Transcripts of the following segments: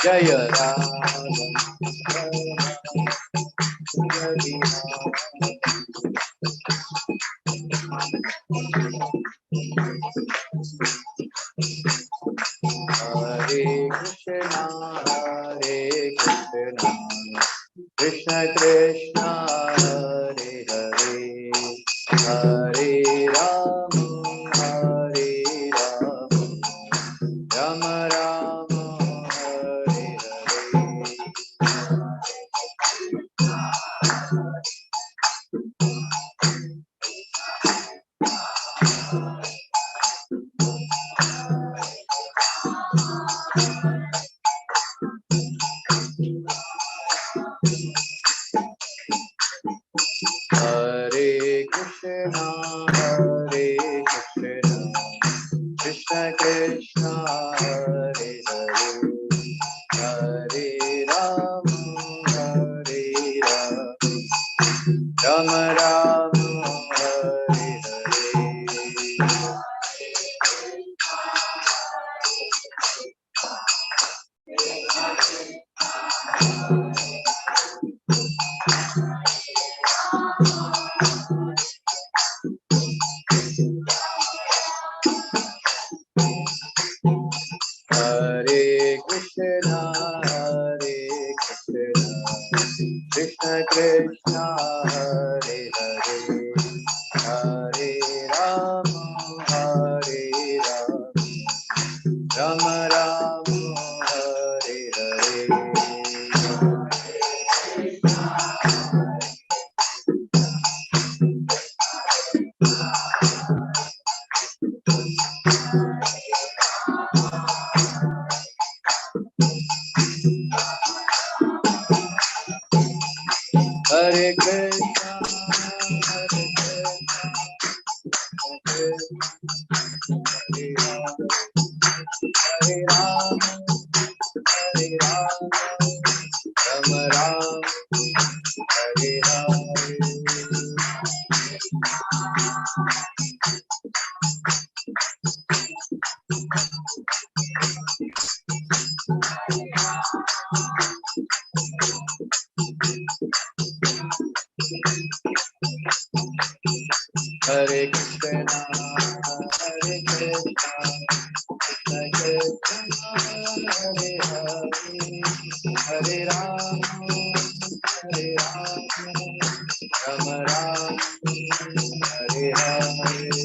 Jaya Ram Hare Krishna Krishna Krishna Hare Hare Hare Ram Hare Ram Rama Rama Hare Hare Krishna Krishna Krishna Hare Hare Hare Ram Rama Rama Hare Hare Krishna Krishna Krishna Hare Hare Hare Ram Rama Rama Hare Hare Hare Krishna Hare Ram Rama Ram Hare Hare Hare Krishna Krishna Krishna Hare Hare Hare Ram Rama Ram Hare Hare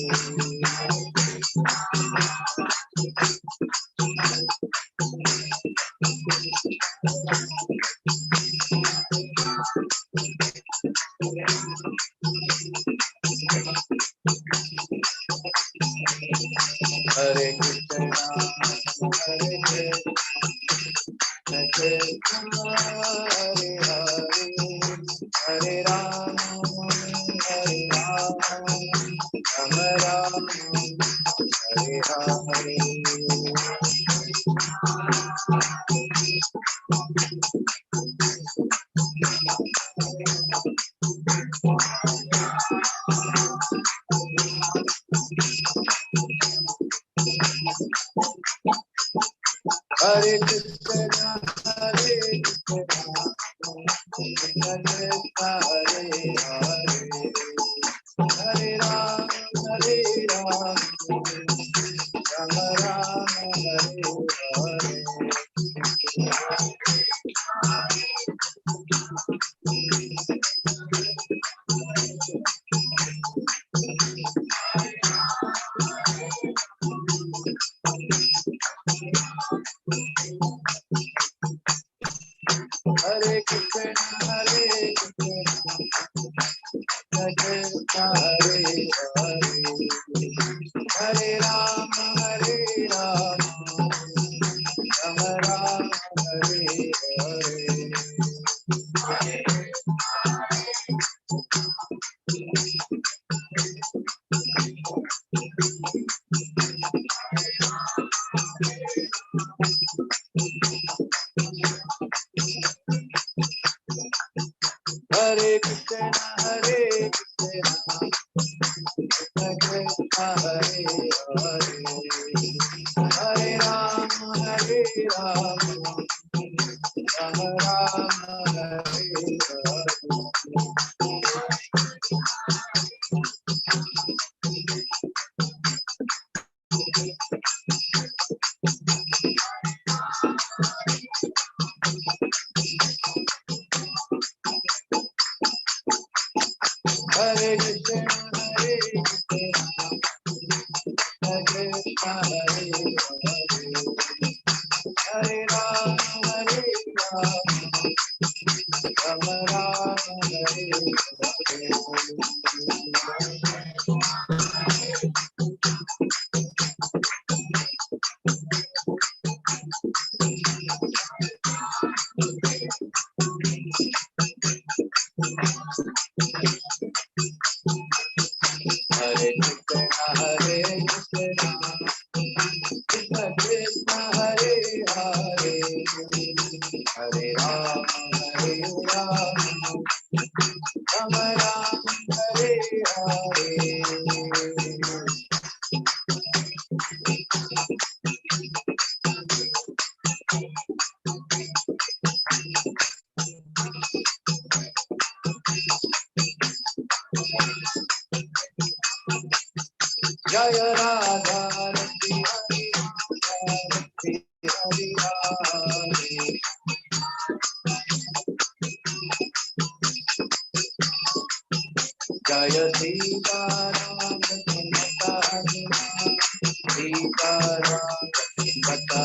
Hare Krishna Krishna Hare Hare Hare Ram Rama Ram Hare Hare Hare Krishna Krishna Krishna Hare Hare Hare Ram Rama Ram Hare Hare Hare Krishna Krishna Hare Hare Hare Ram Rama Ram Hare Hare Hare Krishna Hare Krishna Krishna Hare Hare Hare Rama Hare Rama Rama Rama Hare Hare Hare Krishna Hare Krishna Hare Hare Rama Hare Rama Rama Rama Hare Hare Krishna Hare Krishna Krishna Krishna Hare Hare Hare Rama Hare Rama Rama Rama Hare Hare Jaya Radha Rati Hari Rati Hari Hari Jaya Sita Ram Mata Sita Ram Mata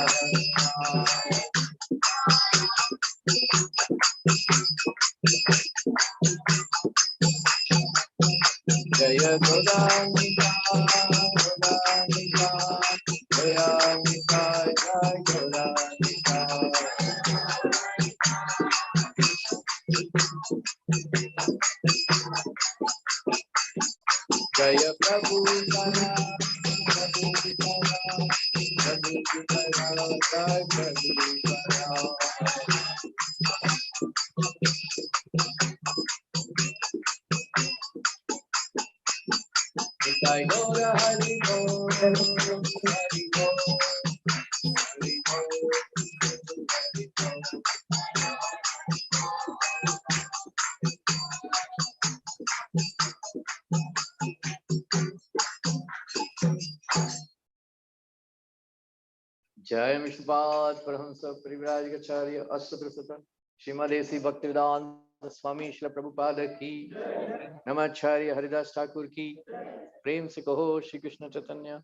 Jaya Godanika Godanika Godanika Jaya Godanika Jaya Prabhu Sana Prabhu Sana Prabhu Sana Jaya Prabhu Sana Jai Gaura Hari Gaur Hari Gaur Hari Gaur Hari Gaur Jai Vishnupada Parahamsa Parivrajagacharya Astaprasata Srimad Bhaktivedanta Swami Srila Prabhupada ki Namacharya Haridas Thakur ki Prem se kaho Shri Krishna Chaitanya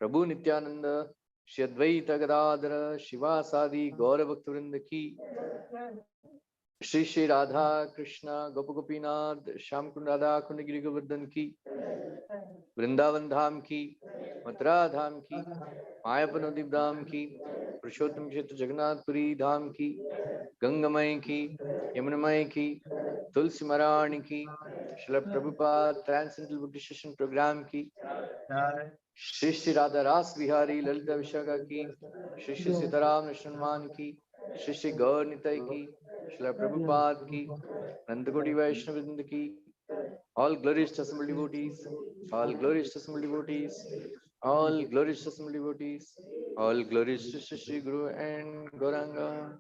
Prabhu Nityananda Shri Advaita Gadadhara Shivasadi Gaura Bhaktivinoda ki Shri Shri Radha Krishna Gopagopinath Shyamkund Radha Kundagiri Govardhan ki Vrindavan Dham ki Mathura Dham ki Mayapanodip Dham ki Purushottam Kshetra Jagannath Puri Dham ki Gangamai ki Yamunamai ki Tulsi Marani ki Srila Prabhupada Transcendental Buddhist Session Program ki Shri Shri Radha Ras Bihari Lalita Vishaka ki Shri Shri Sitaram Nishanman ki Shri Shri Gaur Nitai ki Srila Prabhupada ki Nandakoti Vaishnavinda ki all glorious to assembled devotees, all glorious to assembled devotees, all glorious to assembled devotees, all glorious to Shri Guru and Gauranga.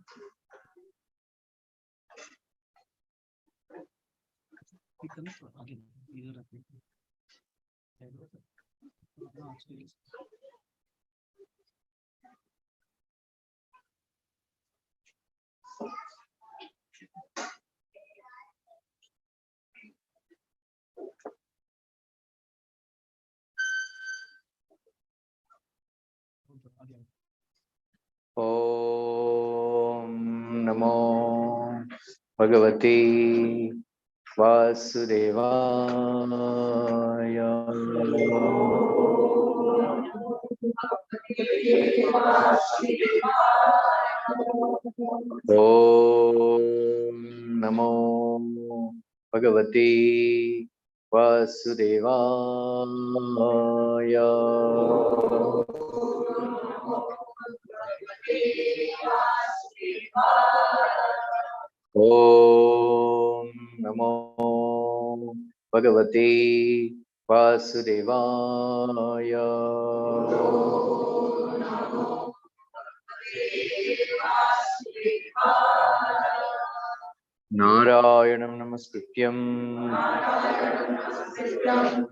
Om Namo Bhagavate Vasudevaya. Om Namo Bhagavate Vasudevaya. Om Namo Bhagavate Vasudevaya. Narayanam Namaskrityam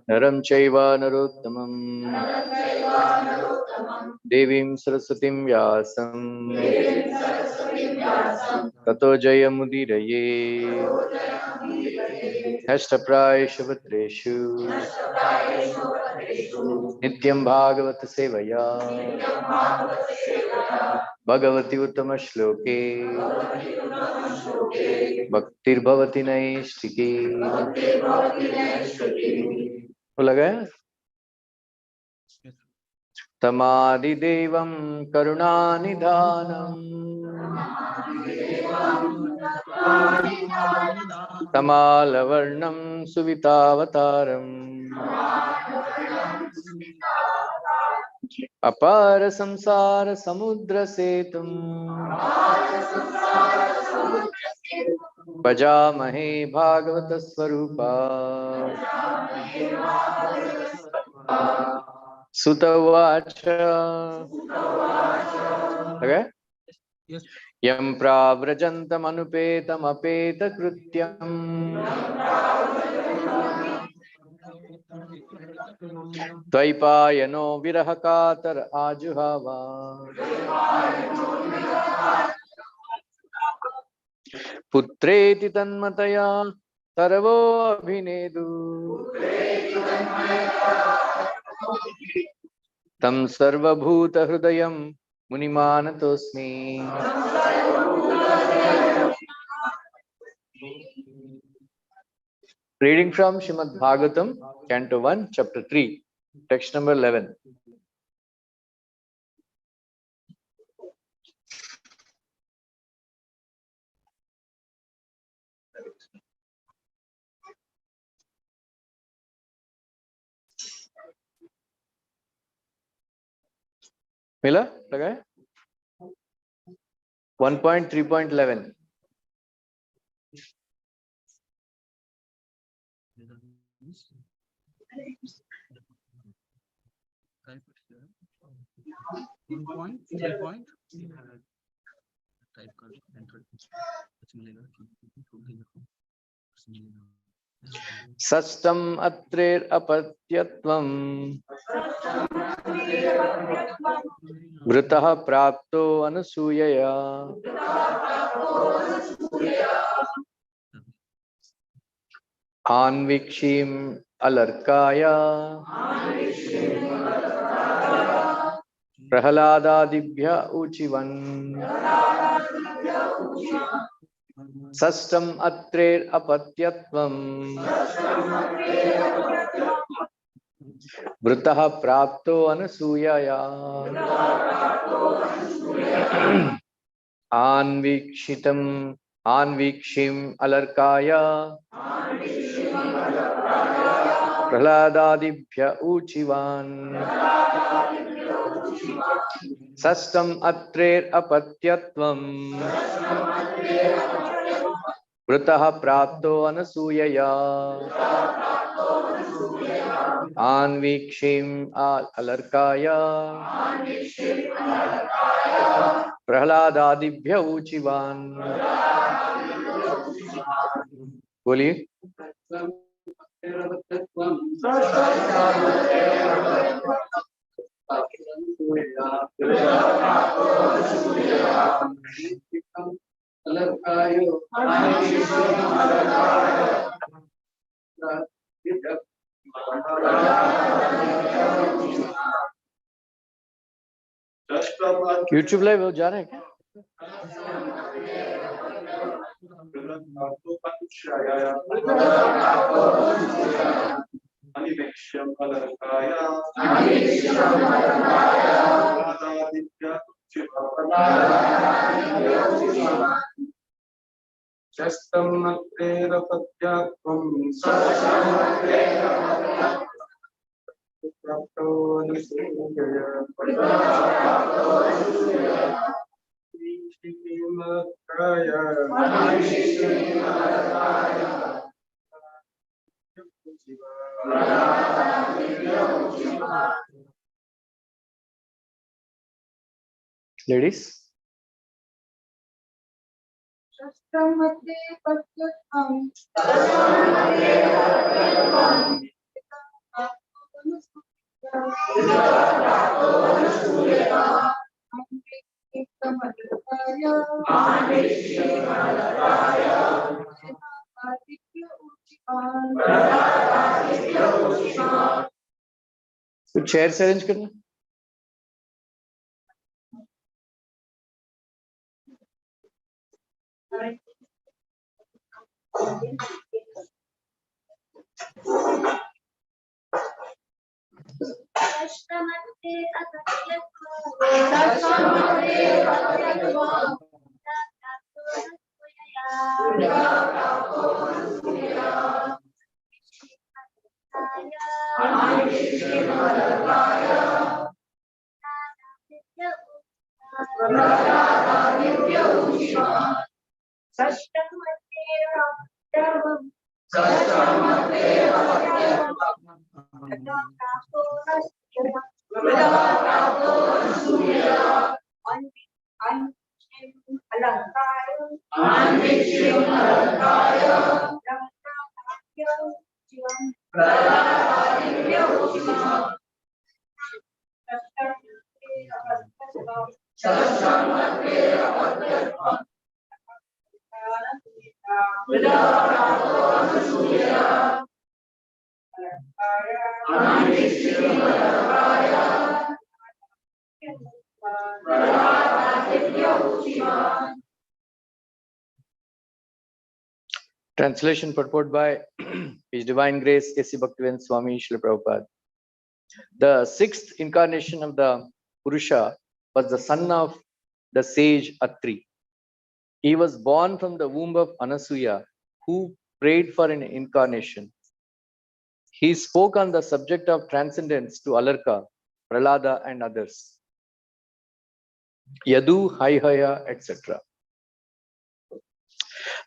Naram Chaiva Narottamam Devim Saraswatim Vyasam Tato Jayamudiraye Ashtaprayeshu Bhadreshu Nityam Bhagavata Sevaya Bhagavati Uttama Shloke Bhaktir Bhavati Naistiki. वो लगा है तमादि देवम करुणानिधानम तमालवर्णम सुवितावतारम अपार संसार समुद्र सेतुम भजामहे भागवत स्वरूपा सुतवाच okay? यं प्राव्रजन्तमनुपेतमपेतकृत्यम् द्वैपायनो विरहकातर आजुहावा पुत्रेति तन्मतया servo अभिनेदु तं सर्वभूतहृदयं मुनिमानतोऽस्मि Reading from Srimad Bhagavatam, Canto 1, Chapter 3, text number 11. मिला लगा 1.3.11 षष्ठम् अत्रेर अपत्यत्वं वृतः प्राप्तो अनुसूयया आन्वीक्षीम् अलर्काया प्रहलादादिभ्य ऊचिवन् षष्ठम् अत्रेर अपत्यत्वं वृतः प्राप्तो अनुसूयया आन्वीक्षीम् अलर्काया प्रहलादादिभ्य ऊचिवान् षष्ठम् अत्रेर अपत्यत्वं वृतः प्राप्तो अनुसूयया आन्वीक्षीम् अलर्काया प्रहलादादिभ्य ऊचिवान् बोलिए YouTube लाइव हो जा रहे हैं क्या? Ladies. तो चेयर से अरेंज करना Translation purport by His Divine Grace A.C. Bhaktivedanta Swami Srila Prabhupada. The sixth incarnation of the Purusha was the son of the sage Atri. He was born from the womb of Anasuya, who prayed for an incarnation. He spoke on the subject of transcendence to Alarka, Prahlada, and others. Yadu, Haihaya, etc.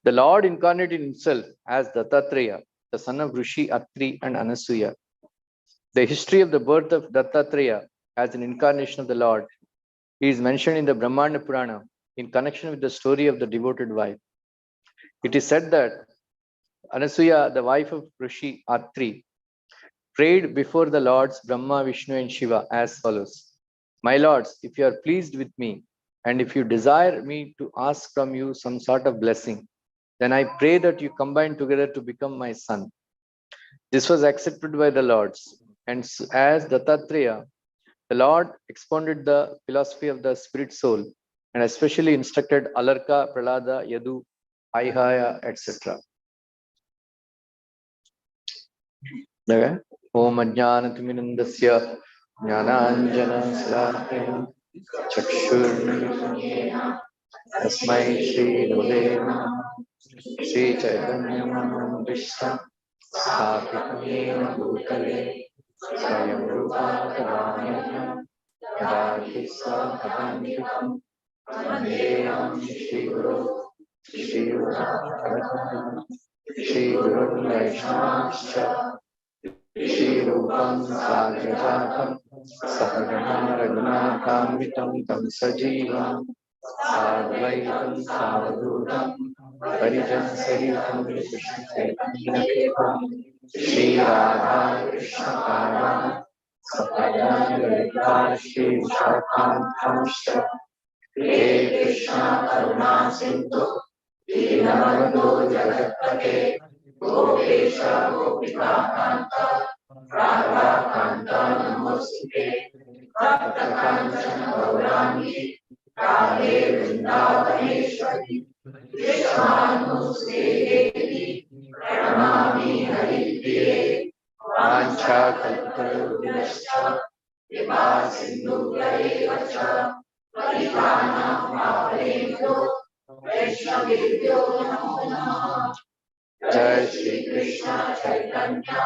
The Lord incarnated himself as Dattatreya, the son of Rishi Atri and Anasuya. The history of the birth of Dattatreya as an incarnation of the Lord is mentioned in the Brahmana Purana in connection with the story of the devoted wife. It is said that Anasuya, the wife of Rishi Atri, prayed before the Lords Brahma, Vishnu, and Shiva as follows: My lords, if you are pleased with me, and if you desire me to ask from you some sort of blessing, then I pray that you combine together to become my son. This was accepted by the Lords, and as Dattatreya, the Lord expounded the philosophy of the spirit soul and especially instructed Alarka, Prahlada, Yadu, Aihaya, etc. Okay. Om Ajnanatimirandasya Jnananjana Salakaya Chakshur Tasmai Shri Gurudeva Shri Chaitanya Manavishta Sthapitam Bhutale Swayam Rupa Kadayana Yadaki Svapadantikam Vandeham Shri Guru Shri Rupa Shri Guru Vaishnavascha Shri Rupam Sagrajatam Sahagana Raghunatham Tam Sajivam Sadvaitam Savadutam Parijan Sahitam Krishna Chaitanya Shri Radha Krishna Pada Sahajan Lalita Shri Vishakam Kamshya He Krishna Karuna Sindhu Dinavado Jagatpate Gopesha Gopika Kanta Radha Kanta Namaste Bhakta Gaurani Radhe Vrindavaneshwari Vishwanuste Devi Pranami Haripriye Vancha Kalpatarubhyascha Vipa Sindhu Vacha Varitana Bhavanebhyo Vaishnavibhyo Namo Namaha Jai Shri Krishna Chaitanya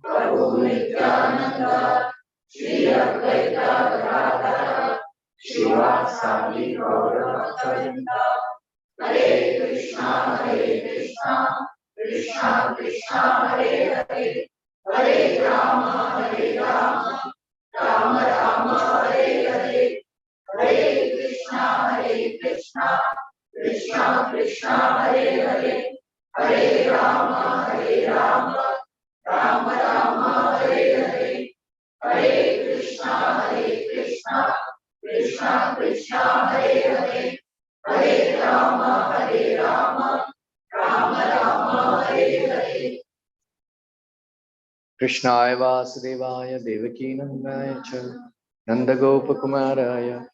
Prabhu Nityananda Shri Advaita Gadadhara Shivasadi Gaura Bhaktavrinda Hare Krishna Krishna Krishna Hare Hare, Hare Rama, Rama Rama, Hare Hare, Hare Krishna, Krishna Krishna, Hare Hare, Hare Rama, Rama Rama, Hare Hare, Hare Krishna, Krishna Krishna, Hare Hare, Hare Rama, Rama Rama, Hare Hare. Krishnaya Vasudevaya Devaki Nandaya Cha Nandagopakumaraya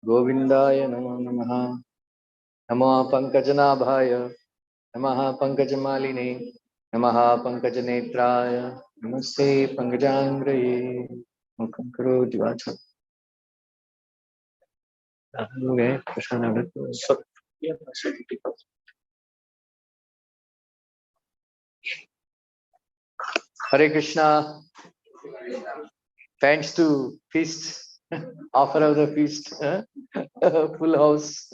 Govindaya Namo Namaha Namo Pankajanabhaya Namaha Pankajamaline Namaha Pankajanetraya Namaste Pankajangraye Mukam Karoti Vacham. Okay, Krishna. Hare Krishna. Thanks to feast, offer of the feast, full house.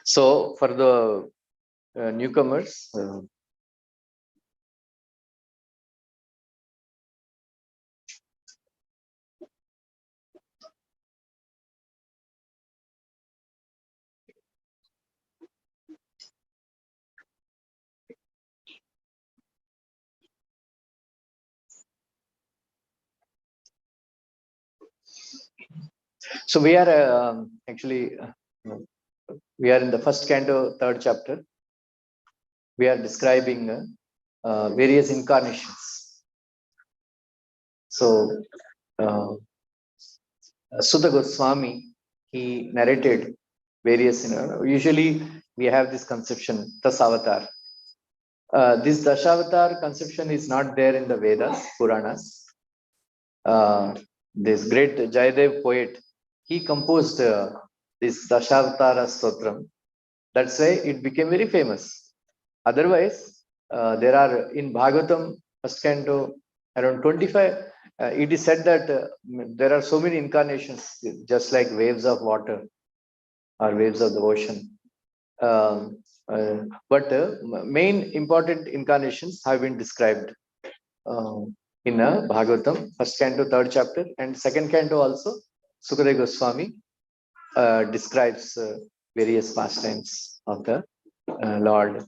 So for the newcomers, so we are actually we are in the first canto, third chapter. We are describing various incarnations. So Sudha Goswami, he narrated various, usually we have this conception, Dasavatar. This Dashavatar conception is not there in the Vedas, Puranas. This great Jayadev poet, he composed this Dashavatara Stotram. That's why it became very famous. Otherwise, there are in Bhagavatam, first canto, around 25, it is said that there are so many incarnations, just like waves of water or waves of the ocean. But main important incarnations have been described in Bhagavatam, first canto, third chapter, and second canto also, Sukadeva Goswami describes various pastimes of the Lord.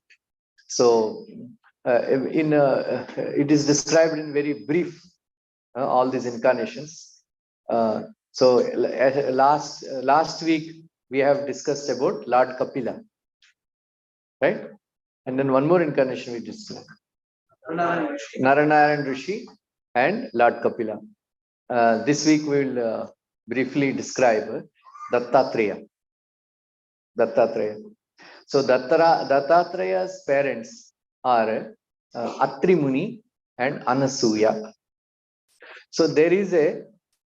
So, it is described in very brief, all these incarnations. So, last week we have discussed about Lord Kapila, right? And then one more incarnation we discussed. Narayana Rishi and Lord Kapila. This week we will briefly describe Dattatreya. So Dattatreya's parents are Atri Muni and Anasuya. So there is a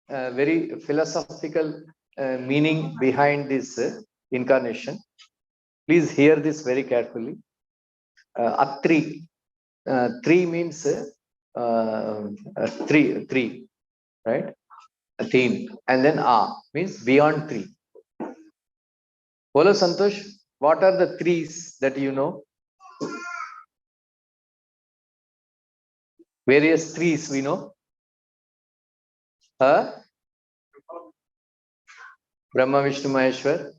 very philosophical meaning behind this incarnation. Please hear this very carefully. Atri. Three means three, right? A theme. And then means beyond three. Bolo Santosh, what are the threes that you know? Various threes we know. Brahma, Vishnu, Maheshwar.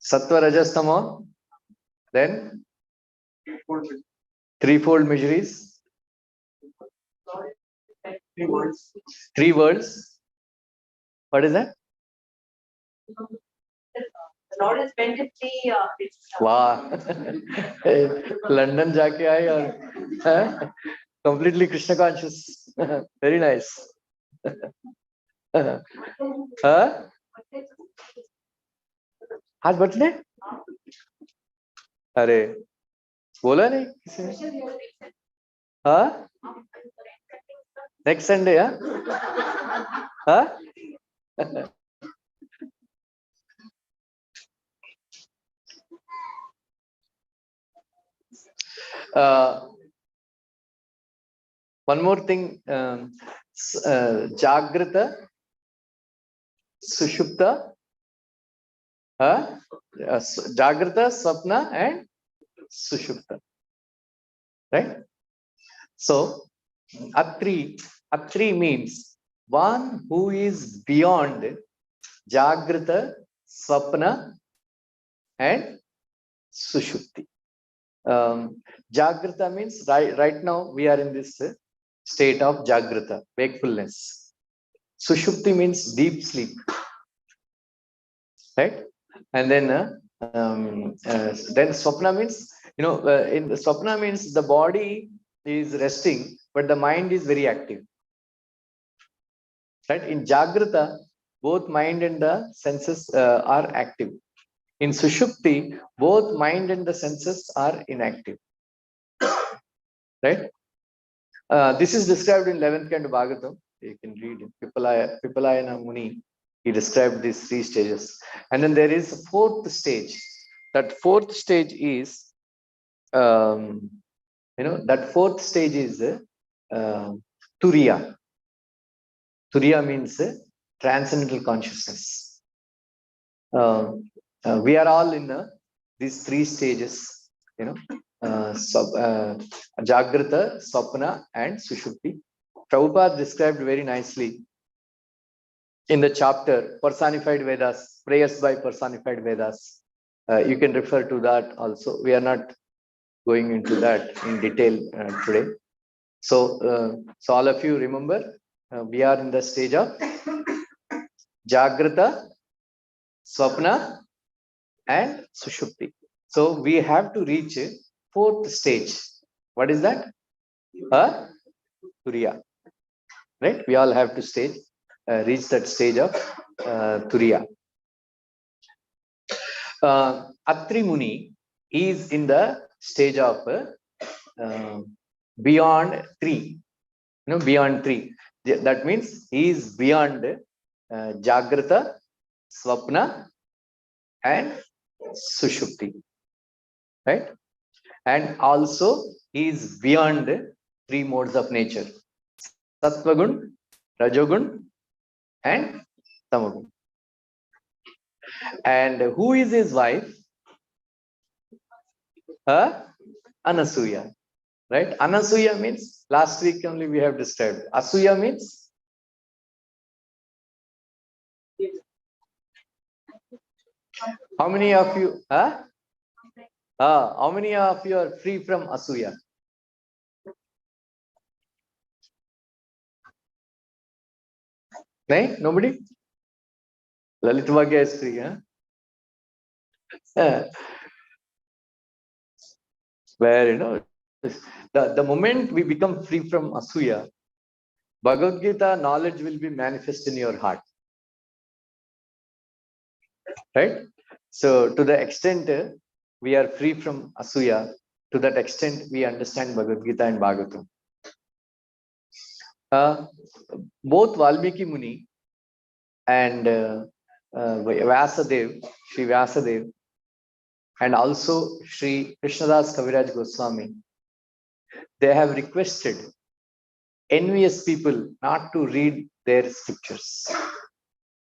Sattva, Rajas, Tamo. Then threefold miseries. Three worlds. What is that? The Lord has spent it 3 years. Wow. London जाके आए और completely Krishna conscious. Very nice. आज birthday? अरे बोला नहीं किसी ने? हाँ? Next Sunday, huh? One more thing, Jagrata, Sushupta, Jagrata, Swapna, and Sushupta. Right? So, Atri means one who is beyond Jagrata, Swapna, and Sushupti. Jagrata means right now we are in this state of Jagrata, wakefulness. Sushupti means deep sleep. Right? And then Swapna means, in the Swapna means the body is resting, but the mind is very active. Right? In Jagrata, both mind and the senses are active. In Sushupti, both mind and the senses are inactive. Right? This is described in 11th canto Bhagavatam. You can read it. Pipalayana Muni, he described these 3 stages. And then there is a 4th stage. That 4th stage is, that 4th stage is Turiya. Turiya means transcendental consciousness. We are all in these 3 stages, Jagrata, Swapna, and Sushupti. Prabhupada described very nicely in the chapter Personified Vedas, Prayers by Personified Vedas. You can refer to that also. We are not going into that in detail today. So all of you remember, we are in the stage of Jagrata, Swapna, and Sushupti. So we have to reach 4th stage. What is that? Turiya. Right? We all have to reach that stage of Turiya. Atri Muni is in the stage of beyond 3. Beyond 3. That means he is beyond Jagrata, Swapna, and Sushupti. Right? And also he is beyond 3 modes of nature. Sattvagun, Rajogun, and Tamagun. And who is his wife? Anasuya. Right? Anasuya means, last week only we have described. Asuya means? How many of you? How many of you are free from Asuya? No? Nobody? Lalit Bhagya is free, where, the moment we become free from Asuya, Bhagavad Gita knowledge will be manifest in your heart. Right? So to the extent we are free from Asuya, to that extent we understand Bhagavad Gita and Bhagavatam. Both Valmiki Muni and Vyasadev, Sri Vyasadev, and also Sri Krishnadas Kaviraj Goswami, they have requested envious people not to read their scriptures.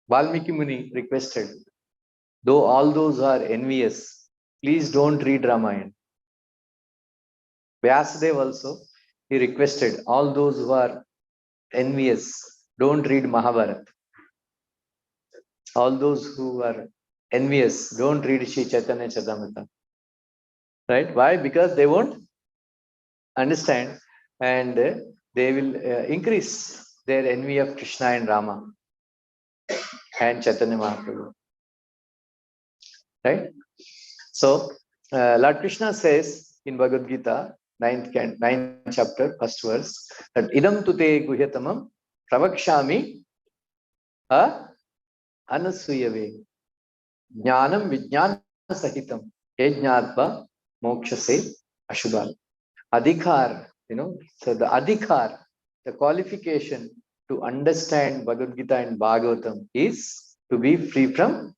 Valmiki Muni requested, though all those who are envious, please don't read Ramayana. Vyasadev also, he requested all those who are envious, don't read Mahabharata. All those who are envious, don't read Shri Chaitanya Charitamrita. Right? Why? Because they won't understand, and they will increase their envy of Krishna and Rama and Chaitanya Mahaprabhu. Right? So, Lord Krishna says in Bhagavad Gita, 9th chapter, 1st verse, that idam tute guhyatamam pravakshami anasuyave jnanam vijnana sahitam yajnatva mokshase ashubal. Adhikar, so the adhikar, the qualification to understand Bhagavad Gita and Bhagavatam is to be free from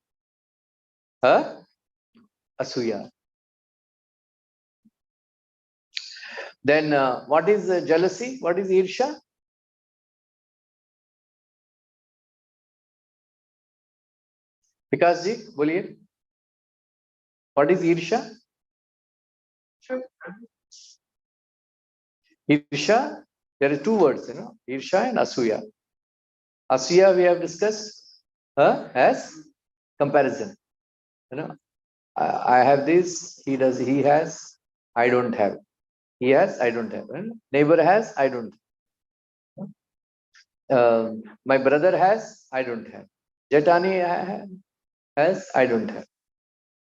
asuya. Then what is jealousy? What is irsha? Vikas ji, boliye. What is irsha? Irsha, there are two words, irsha and asuya. Asuya we have discussed as comparison. I have this, he does, he has, I don't have. He has, I don't have. Neighbor has, I don't. My brother has, I don't have. Jetani has, I don't have.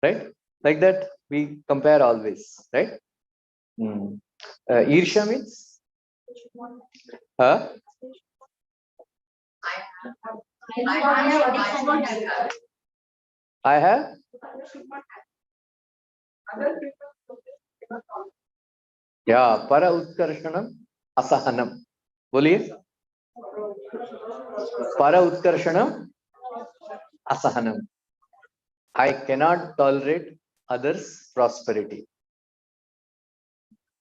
Right? Like that, we compare always. Right? Irsha means? Huh? I have? Yeah, para utkarshanam asahanam. बोलिए. Para utkarshanam asahanam. I cannot tolerate others' prosperity.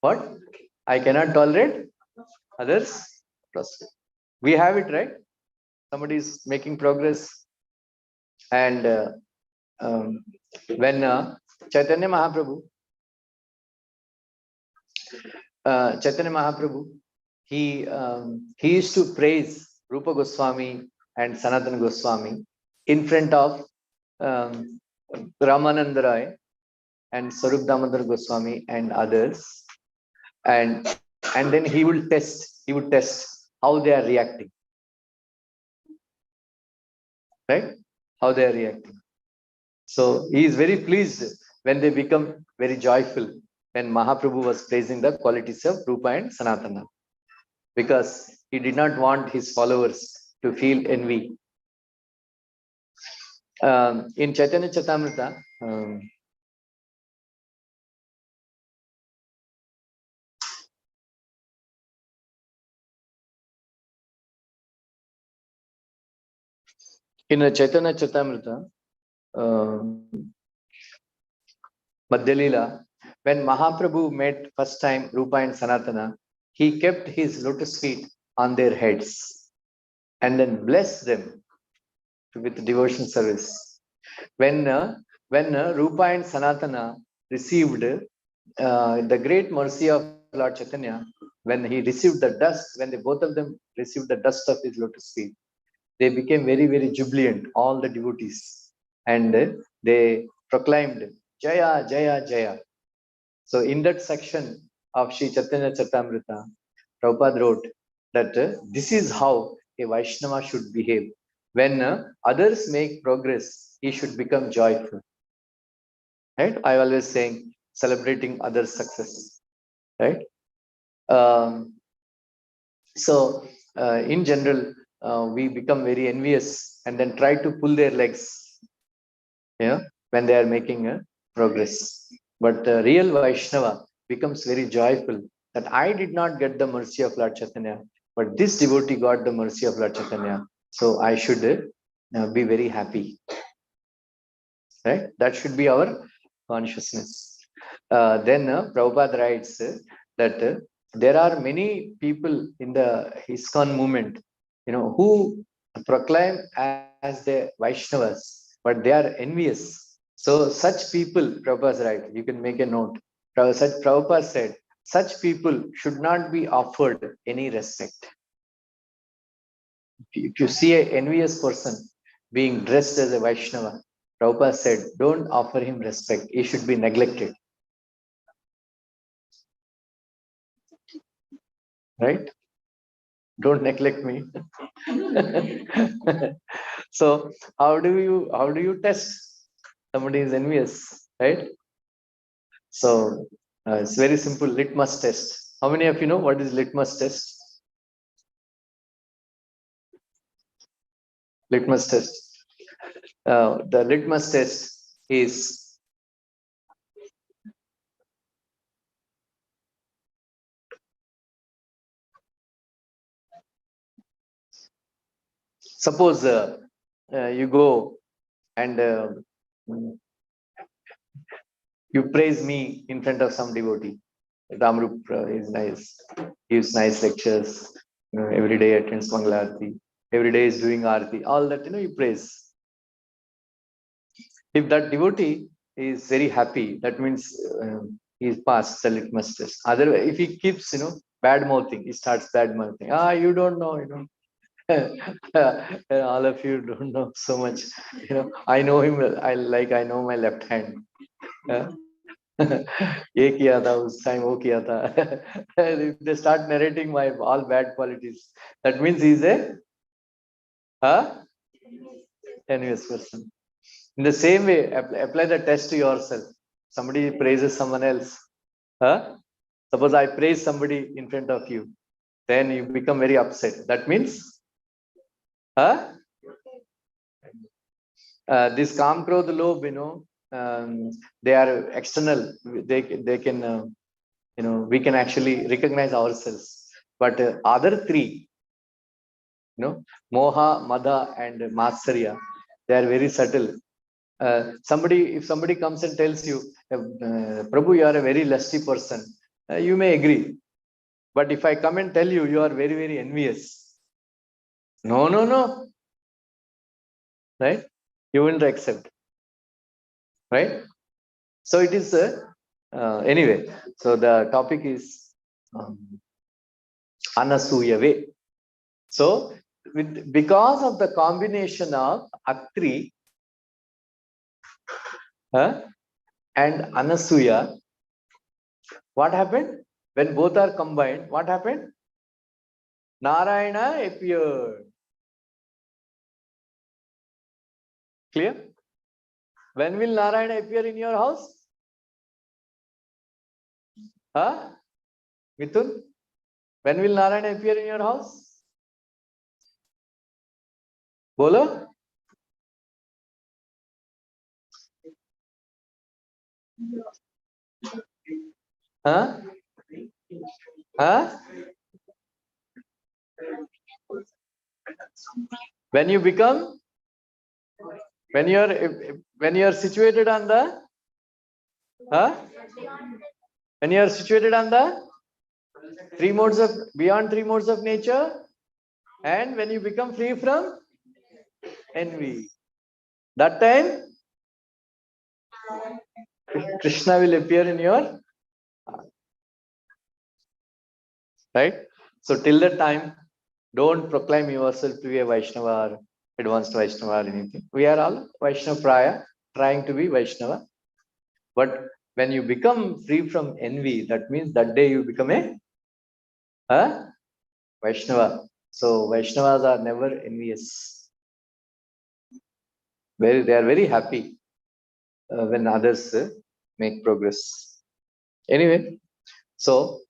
What? I cannot tolerate others' prosperity. We have it, right? Somebody is making progress, and when Chaitanya Mahaprabhu, he used to praise Rupa Goswami and Sanatana Goswami in front of Ramananda Rai and Sarup Damodar Goswami and others, and then he would test how they are reacting, right? How they are reacting. So he is very pleased when they become very joyful when Mahaprabhu was praising the qualities of Rupa and Sanatana, because he did not want his followers to feel envy. In Chaitanya Charitamrita, Madhyalila, when Mahaprabhu met first time Rupa and Sanatana, he kept his lotus feet on their heads and then blessed them with devotion service. When Rupa and Sanatana received the great mercy of Lord Chaitanya, when he received the dust, when they both of them received the dust of his lotus feet, they became very, very jubilant, all the devotees, and they proclaimed Jaya, Jaya, Jaya. So in that section of Sri Chaitanya Charitamrita, Prabhupada wrote that this is how a Vaishnava should behave. When others make progress, he should become joyful. Right? I always saying celebrating others' success. Right? So in general, we become very envious and then try to pull their legs, when they are making progress. But the real Vaishnava becomes very joyful that I did not get the mercy of Lord Chaitanya, but this devotee got the mercy of Lord Chaitanya. So I should be very happy. Right? That should be our consciousness. Then Prabhupada writes that there are many people in the ISKCON movement, who proclaim as the Vaishnavas, but they are envious. So such people, Prabhupada right, you can make a note. Prabhupada said, such people should not be offered any respect. If you see an envious person being dressed as a Vaishnava, Prabhupada said, don't offer him respect. He should be neglected. Right? Don't neglect me. So how do you test somebody is envious, right? So it's very simple litmus test. How many of you know what is litmus test? Litmus test. The litmus test is suppose you go and you praise me in front of some devotee. Ramrup is nice, gives nice lectures. Every day attends Mangalarti. Every day is doing Arti. All that, he prays. If that devotee is very happy, that means he is past the litmus test. Otherwise, if he keeps, bad mouthing, he starts bad mouthing. You don't know, all of you don't know so much. I know him. I know my left hand. ये किया था उस time वो किया था. If they start narrating my all bad qualities, that means he's a envious person. In the same way, apply the test to yourself. Somebody praises someone else. Suppose I praise somebody in front of you, then you become very upset. That means, this Kam, Krodh, Lobh, they are external. They can, we can actually recognize ourselves. But other three, Moha, Mada, and Matsarya, they are very subtle. If somebody comes and tells you, Prabhu, you are a very lusty person, you may agree. But if I come and tell you, you are very, very envious. No. Right? You wouldn't accept. Right? So it is, anyway, so the topic is Anasuya way. So, because of the combination of Atri and Anasuya, what happened? When both are combined, what happened? Narayana appeared. Clear? When will Narayana appear in your house? Mithun? When will Narayana appear in your house? Bolo? When you become, when you are situated on the, when you are situated on the beyond three modes of nature, and when you become free from envy, that time Krishna will appear in your heart. Right? So till that time, don't proclaim yourself to be a Vaishnava or advanced Vaishnava or anything. We are all Vaishnava Praya, trying to be Vaishnava. But when you become free from envy, that means that day you become a Vaishnava. So Vaishnavas are never envious. They are very happy when others make progress. Anyway, so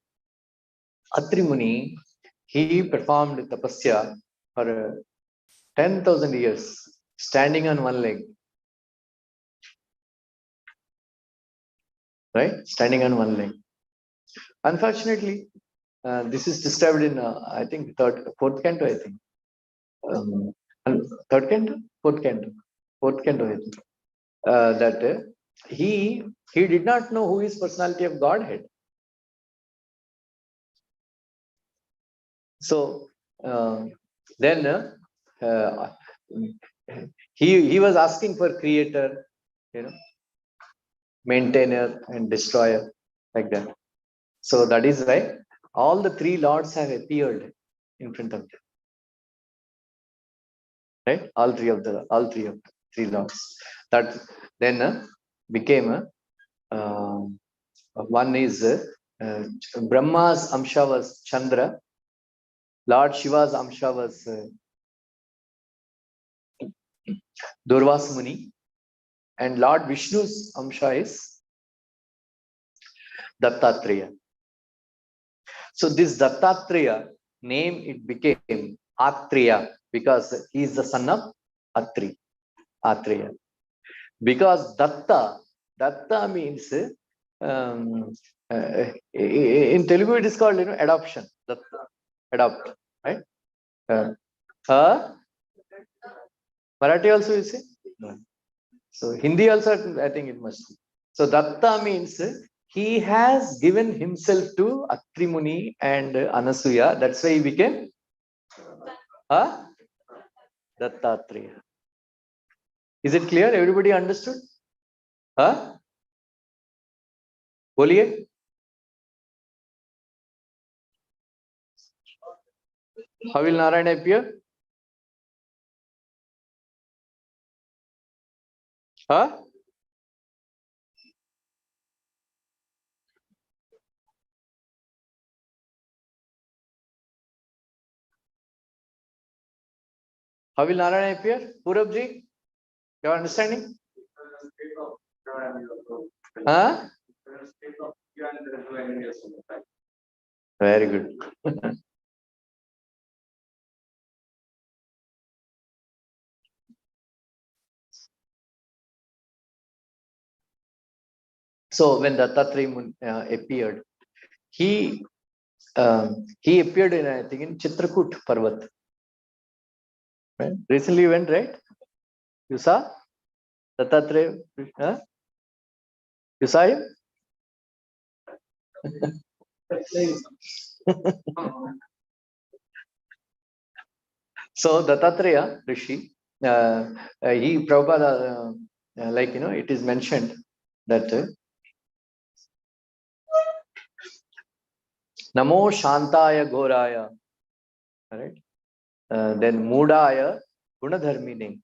Atri Muni, he performed tapasya for 10,000 years, standing on one leg. Right? Standing on one leg. Unfortunately, this is described in, I think, fourth canto, I think. Third canto? Fourth canto, I think. That he did not know who is personality of Godhead. So then he was asking for creator, maintainer and destroyer, like that. So that is why all the three lords have appeared in front of them. Right? All three of the three lords. That then became one is Brahma's Amsha was Chandra, Lord Shiva's Amsha was Durvas Muni, and Lord Vishnu's Amsha is Dattatreya. So this Dattatreya name, it became Atreya because he is the son of Atreya. Because Datta means in Telugu it is called adoption. Datta, adopt, right? Marathi also you say? No. So Hindi also I think it must be. So Datta means he has given himself to Atri Muni and Anasuya. That's why he became Dattatreya. Is it clear? Everybody understood? Boliye? How will Narayana appear? How will Narayana appear? Purabji, you are understanding? Very good. So when Dattatreya appeared, he appeared in, I think, in Chitrakut Parvat. Right? Recently you went, right? You saw Dattatreya? You saw him? So Dattatreya Rishi, he Prabhupada, like it is mentioned that Namo Shantaya Ghoraya, right? Then Mudaya Gunadharmine,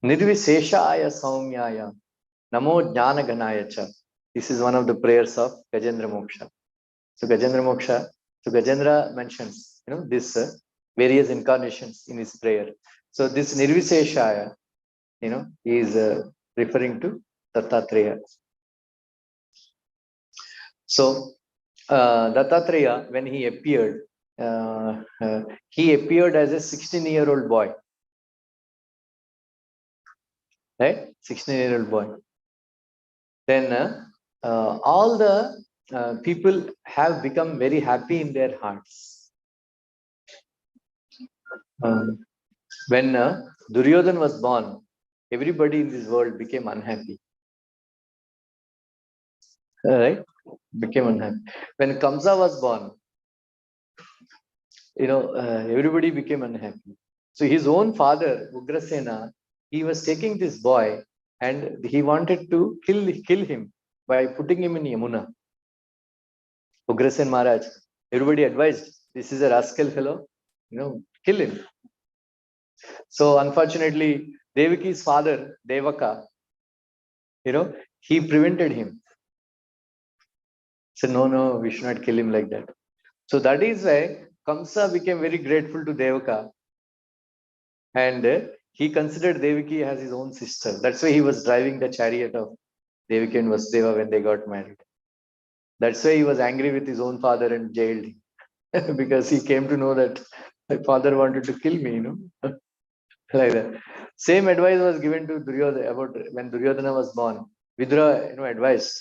Nirvisheshaya Saumyaya, Namo Jnana Ganaya Cha. This is one of the prayers of Gajendra Moksha. So Gajendra mentions, this various incarnations in his prayer. So this Nirvisheshaya, is referring to Dattatreya. So Dattatreya, when he appeared as a 16-year-old boy, right? 16-year-old boy. Then all the people have become very happy in their hearts. When Duryodhan was born, everybody in this world became unhappy. Right? Became unhappy. When Kamsa was born, everybody became unhappy. So his own father, Ugrasena, he was taking this boy and he wanted to kill him by putting him in Yamuna. Ugrasen Maharaj, everybody advised, this is a rascal fellow, kill him. So unfortunately, Devaki's father, Devaka, he prevented him. Said, no, we should not kill him like that. So that is why Kamsa became very grateful to Devaka. And he considered Devaki as his own sister. That's why he was driving the chariot of Devaki and Vasudeva when they got married. That's why he was angry with his own father and jailed him. Because he came to know that my father wanted to kill me, like that. Same advice was given to Duryodhana about when Duryodhana was born. Vidura, advised,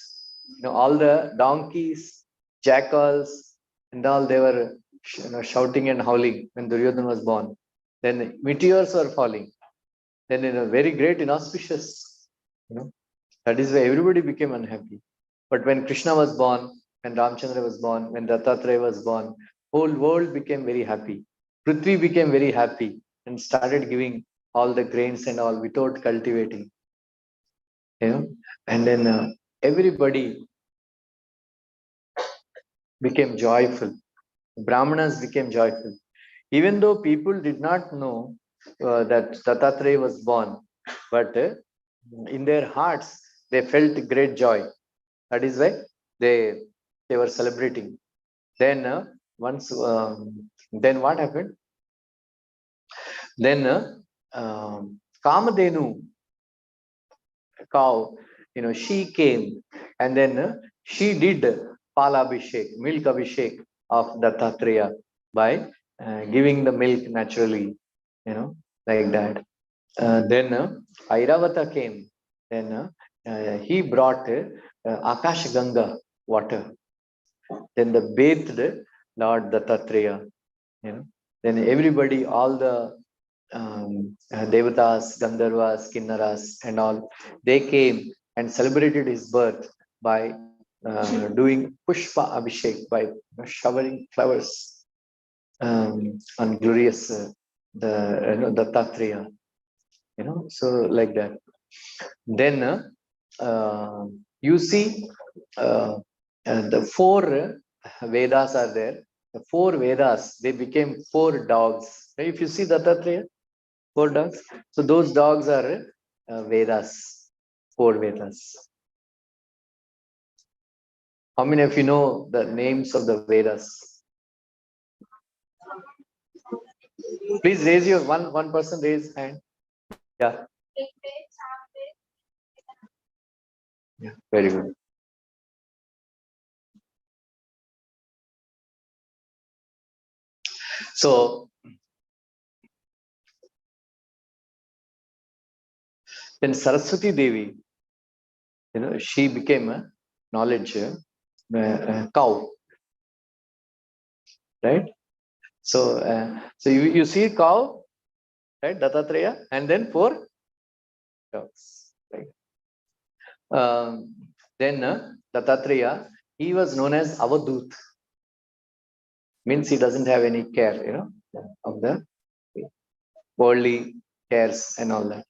all the donkeys, jackals, and all, they were shouting and howling when Duryodhana was born. Then meteors were falling. Then in a very great inauspicious, that is why everybody became unhappy. But when Krishna was born, when Ramchandra was born, when Dattatreya was born, whole world became very happy. Prithvi became very happy and started giving all the grains and all without cultivating. And then everybody became joyful. Brahmanas became joyful. Even though people did not know that Dattatreya was born, but in their hearts, they felt great joy. That is why they were celebrating. Then then what happened? Then Kamadhenu cow, she came and then she did Palabhishek, milk abhishek of Dattatreya by giving the milk naturally, like that. Then Airavata came. Then he brought Akash Ganga water. Then the bathed Lord Dattatreya. Then everybody, all the Devatas, Gandharvas, Kinnaras, and all, they came and celebrated his birth by doing Pushpa Abhishek, by showering flowers on glorious Dattatreya. So like that. Then you see the four Vedas are there. The four Vedas, they became four dogs. If you see Dattatreya, four dogs. So those dogs are Vedas, four Vedas. How many of you know the names of the Vedas? Please raise your one person raise hand. Yeah. Yeah, very good. So then Saraswati Devi, she became a knowledge cow, right? So you see cow, right? Dattatreya, and then four dogs, right? Then Dattatreya, he was known as Avadut, means he doesn't have any care, of the worldly cares and all that.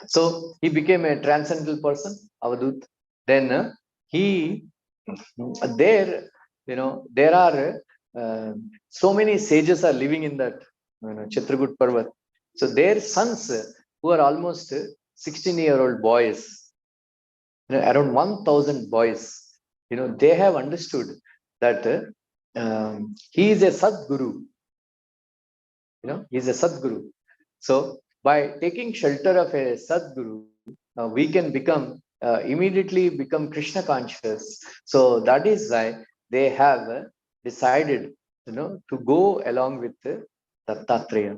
So he became a transcendental person, Avadut. Then he there, there are so many sages are living in that Chitragut Parvat. So their sons, who are almost 16-year-old boys, around 1,000 boys, they have understood that he is a Sadguru. He is a Sadguru. So by taking shelter of a Sadguru, we can immediately become Krishna conscious. So that is why they have decided, to go along with Dattatreya.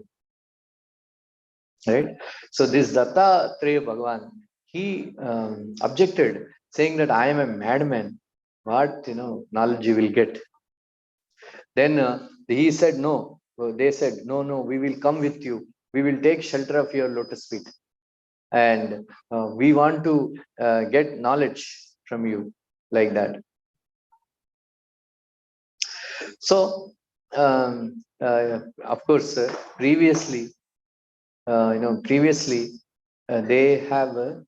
Right? So this Dattatreya Bhagavan, he objected, saying that I am a madman. What knowledge you will get? Then he said no. They said no, we will come with you. We will take shelter of your lotus feet, and we want to get knowledge from you, like that. So of course, previously they have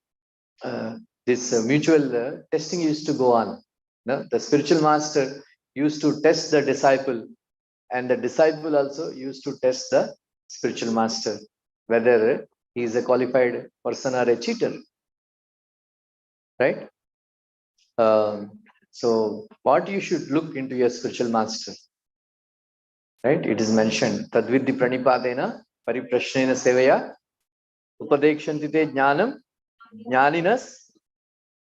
this mutual testing used to go on. The spiritual master used to test the disciple, and the disciple also used to test the spiritual master, whether he is a qualified person or a cheater, right? So what you should look into your spiritual master, right? It is mentioned, Tadvidhi Pranipadena Pariprashnena Sevaya Upadekshantite Jnanam Jnaninas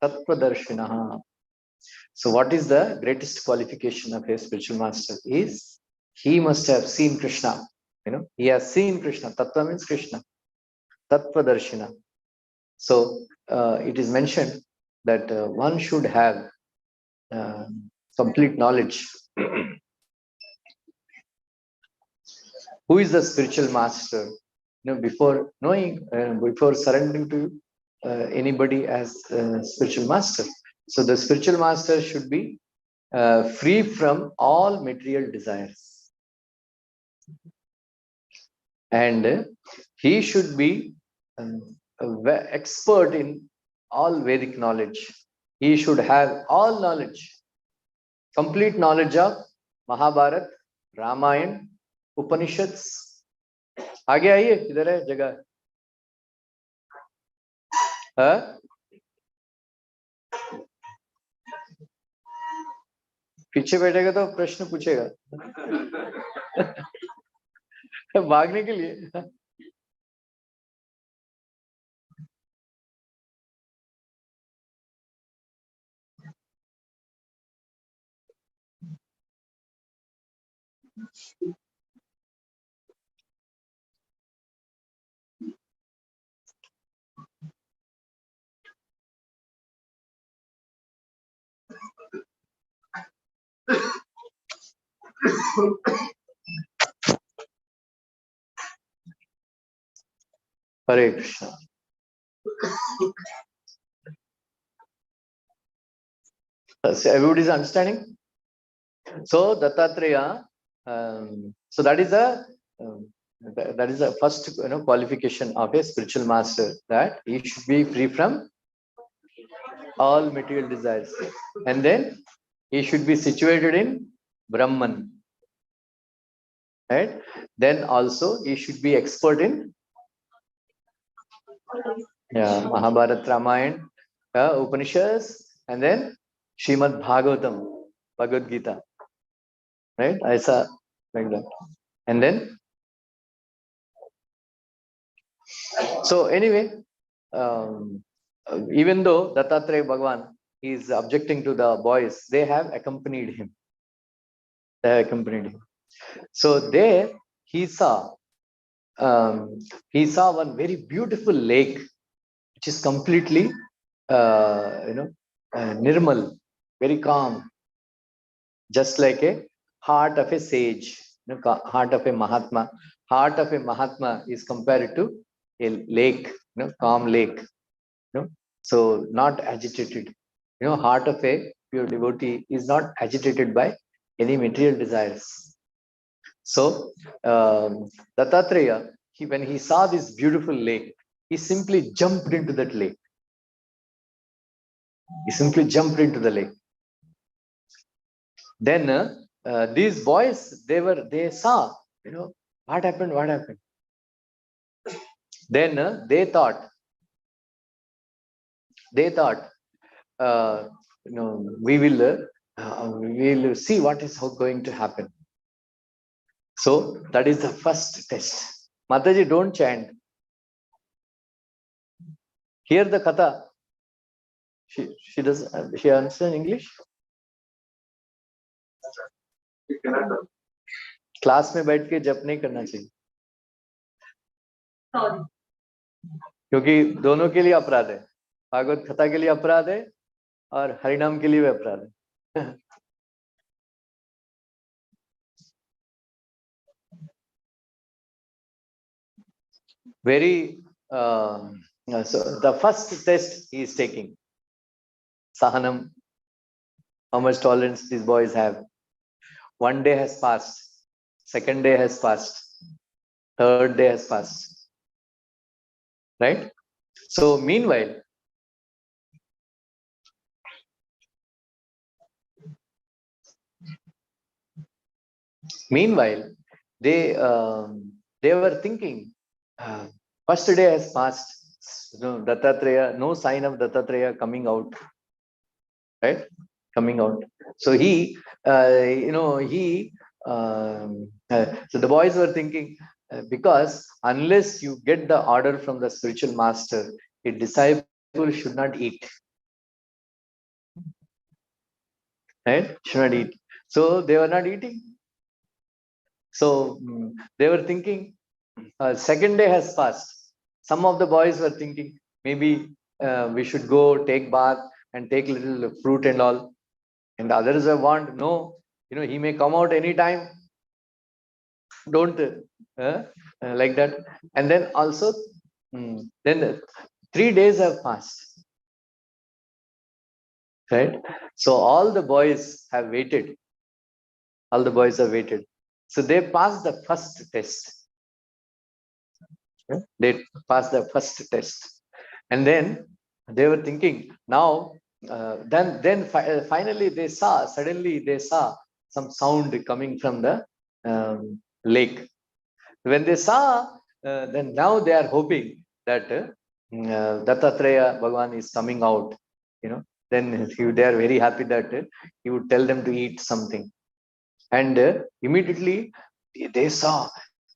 Tattvadarshinaha. So what is the greatest qualification of a spiritual master? Is he must have seen Krishna. He has seen Krishna. Tattva means Krishna. Tattvadarshina. So it is mentioned that one should have complete knowledge. Who is the spiritual master? Before knowing, before surrendering to anybody as spiritual master. So the spiritual master should be free from all material desires, and he should be expert in all Vedic knowledge. He should have all knowledge, complete knowledge of Mahabharat, Ramayana, Upanishads. आगे आइए, किधर है जगह? पीछे बैठेगा तो प्रश्न पूछेगा भागने के लिए. Hare Krishna. So everybody is understanding. So Dattatreya, so that is that is the first qualification of a spiritual master, that he should be free from all material desires, and then he should be situated in Brahman, right? Then also he should be expert in Mahabharat, Ramayana, Upanishads, and then Srimad Bhagavatam, Bhagavad Gita, right? I saw like that. And then, so anyway, even though Dattatreya Bhagavan is objecting to the boys, they have accompanied him. They have accompanied him. So there he saw one very beautiful lake, which is completely nirmal, very calm, just like a heart of a sage, heart of a Mahatma. Heart of a Mahatma is compared to a lake, calm lake, so not agitated. Heart of a pure devotee is not agitated by any material desires. So Dattatreya, when he saw this beautiful lake, he simply jumped into that lake. He simply jumped into the lake. Then these boys, they saw, what happened, what happened. Then they thought, we will see what is going to happen. So that is the first test. Mataji, don't chant. Hear the katha. She does. She understand English. Class में बैठ के जप नहीं करना चाहिए, क्योंकि दोनों के लिए अपराध है. भागवत कथा के लिए अपराध है और हरिनाम के लिए भी अपराध है. Very so the first test he is taking, Sahanam, how much tolerance these boys have. One day has passed, second day has passed, third day has passed, right? So meanwhile, they were thinking, first day has passed, Dattatreya, no sign of Dattatreya coming out, right? Coming out. So so the boys were thinking, because unless you get the order from the spiritual master, a disciple should not eat, right? Should not eat. So they were not eating. So they were thinking, second day has passed. Some of the boys were thinking, maybe we should go take bath and take little fruit and all. And others have warned, no, he may come out anytime. Don't like that. And then also, then 3 days have passed, right? So all the boys have waited. All the boys have waited. So they passed the first test. They passed the first test. And then they were thinking, now, then finally suddenly they saw some sound coming from the lake. When they saw, then now they are hoping that Dattatreya Bhagavan is coming out. Then they are very happy that he would tell them to eat something. And immediately they saw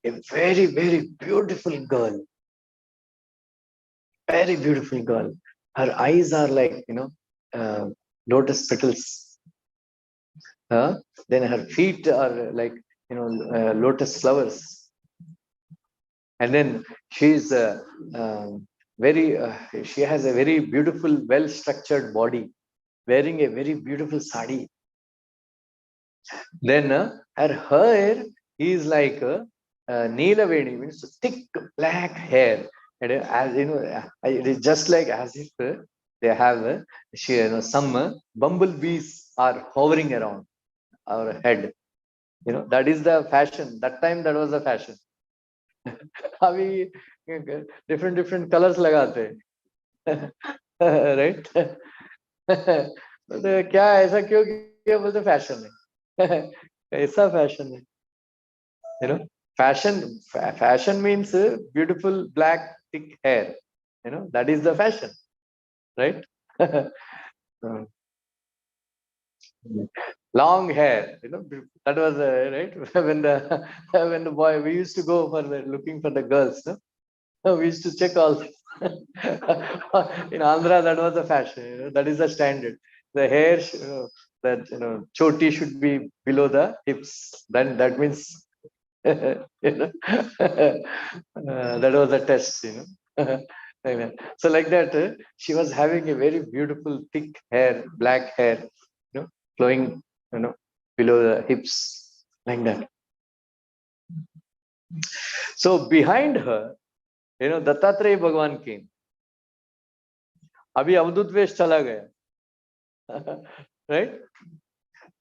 a very, very beautiful girl. Very beautiful girl. Her eyes are like, lotus petals. Then her feet are like, lotus flowers. And then she's she has a very beautiful, well-structured body, wearing a very beautiful sari. Then her hair is like Neelaveni, means thick black hair. And as it is just like as if they have some bumblebees are hovering around our head. That is the fashion. That time that was the fashion. अभी different colors लगाते हैं. Right? तो क्या ऐसा क्यों किया बोलते fashion है. ऐसा फैशन है. Fashion means beautiful black thick hair. That is the fashion, right? Long hair. That was right when the boy, we used to go for looking for the girls. No? We used to check all. In Andhra, that was the fashion. That is the standard. The hair, that choti should be below the hips. Then that means that was a test. Like that. So like that, she was having a very beautiful thick hair, black hair, flowing, below the hips, like that. So behind her, Dattatreya Bhagwan came. Abhi Avadut Vesh chala gaya. Right?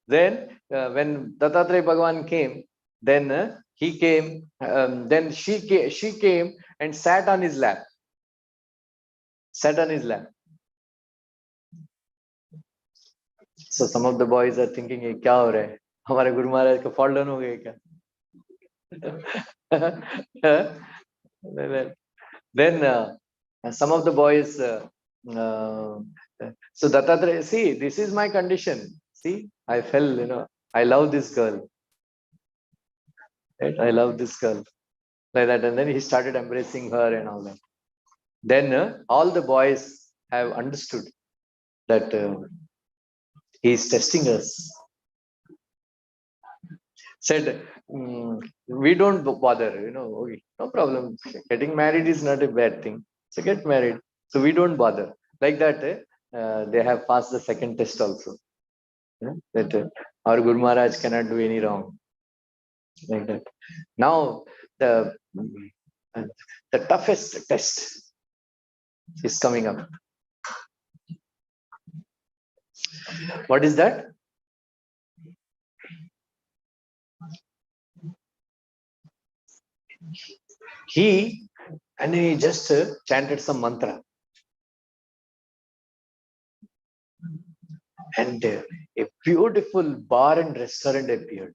Then when Dattatreya Bhagwan came, then he came, then she came and sat on his lap. Sat on his lap. So some of the boys are thinking, "Ye kya ho raha hai? हमारे गुरु महाराज का fall down हो गए क्या?" Then some of the boys, so Dattatreya, see, this is my condition. See, I fell, I love this girl. Right? I love this girl. Like that. And then he started embracing her and all that. Then all the boys have understood that he is testing us. Said, we don't bother, no problem. Getting married is not a bad thing. So get married. So we don't bother. Like that, they have passed the second test also. That our Guru Maharaj cannot do any wrong. Like that. Now, the toughest test is coming up. What is that? He just chanted some mantra. And a beautiful bar and restaurant appeared.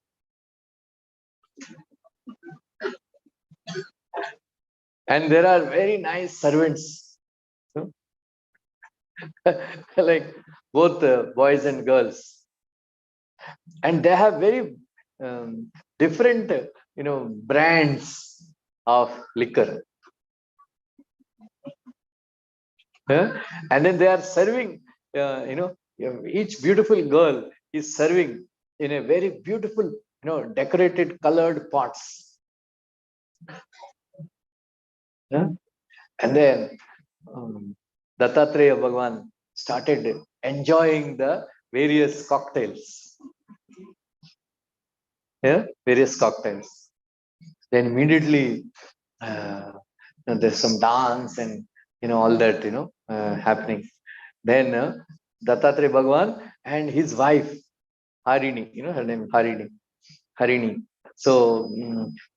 And there are very nice servants. Like both boys and girls. And they have very different, brands of liquor. And then they are serving, each beautiful girl is serving in a very beautiful, decorated, colored pots. And then Dattatreya Bhagwan started enjoying the various cocktails. Various cocktails. Then immediately there's some dance and all that happening. Then Dattatreya Bhagwan and his wife Harini, her name Harini. So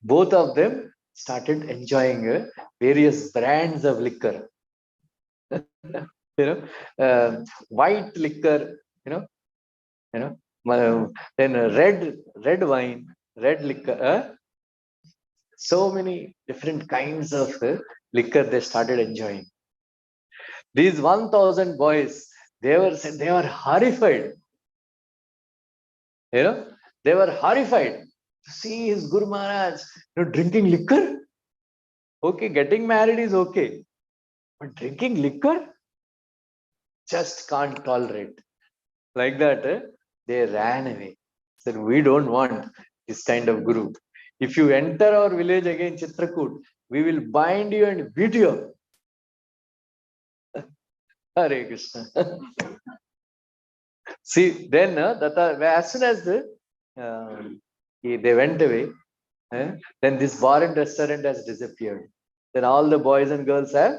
both of them started enjoying various brands of liquor. White liquor, then red wine, red liquor. So many different kinds of liquor they started enjoying. These 1,000 boys, they were horrified. They were horrified to see his Guru Maharaj drinking liquor. Okay, getting married is okay, but drinking liquor, just can't tolerate. Like that, they ran away. Said, we don't want this kind of guru. If you enter our village again, Chitrakoot, we will bind you and beat you up. Hare Krishna. See, then as soon as they went away, then this bar and restaurant has disappeared. Then all the boys and girls have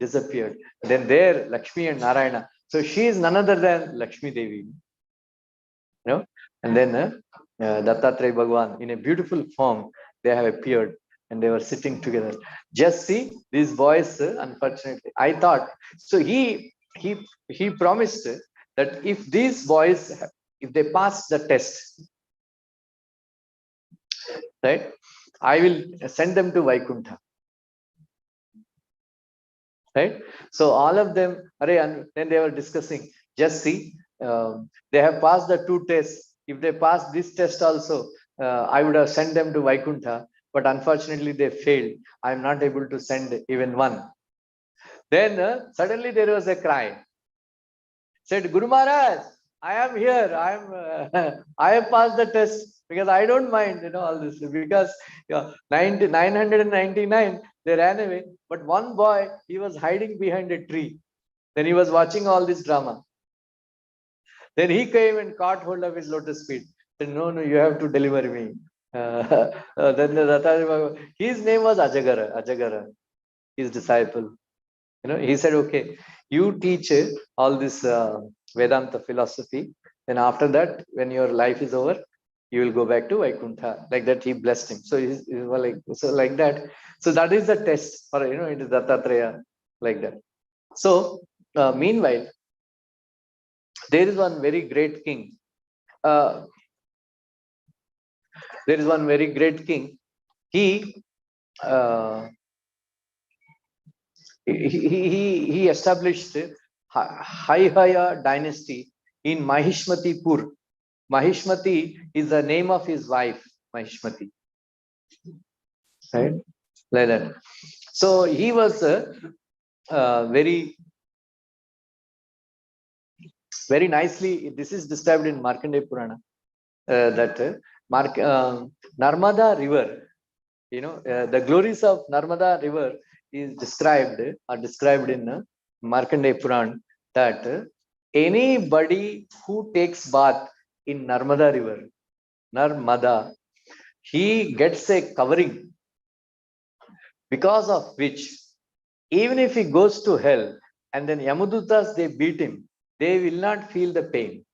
disappeared. Then there, Lakshmi and Narayana. So she is none other than Lakshmi Devi. And then Dattatreya Bhagwan, in a beautiful form, they have appeared and they were sitting together. Just see these boys, unfortunately. I thought, so he promised that if these boys, if they pass the test, right, I will send them to Vaikuntha. Right? So all of them, and then they were discussing, just see, they have passed the 2 tests. If they pass this test also, I would have sent them to Vaikuntha, but unfortunately they failed. I am not able to send even one. Then suddenly there was a cry. Said, Guru Maharaj, I am here. I have passed the test because I don't mind, all this, because 999 they ran away, but one boy, he was hiding behind a tree. Then he was watching all this drama. Then he came and caught hold of his lotus feet. Said, no, you have to deliver me. Then his name was Ajagara, his disciple. He said, okay, you teach all this Vedanta philosophy. Then after that, when your life is over, you will go back to Vaikuntha. Like that, he blessed him. So he's like that. So that is the test for, it is Dattatreya, like that. So meanwhile, there is one very great king. There is one very great king. He established Haihaya dynasty in Mahishmatipur. Mahishmati is the name of his wife, Mahishmati. Right? Like that. So he was very nicely, this is described in Markandeya Purana, that Narmada river, the glories of Narmada river is described in Markandeya Purana, that anybody who takes bath in Narmada river, Narmada, he gets a covering, because of which, even if he goes to hell and then Yamadutas, they beat him, they will not feel the pain.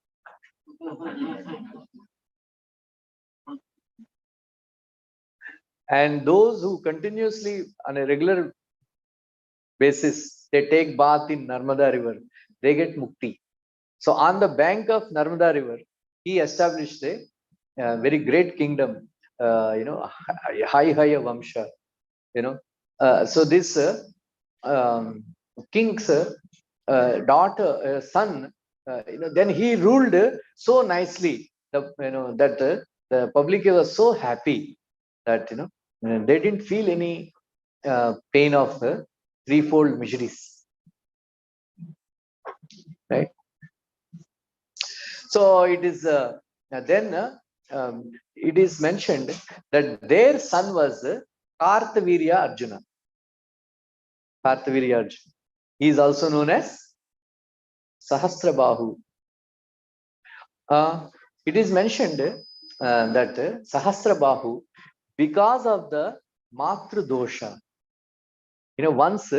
And those who continuously, on a regular basis, they take bath in Narmada river, they get mukti. So on the bank of Narmada river, he established a very great kingdom, Haihaya Vamsha. So this king's son, then he ruled so nicely. That the public was so happy that they didn't feel any pain of threefold miseries. Right. So it is then it is mentioned that their son was Kartavirya Arjuna. Kartavirya Arjuna. He is also known as Sahasrabahu. It is mentioned that Sahasrabahu, because of the Matru dosha, once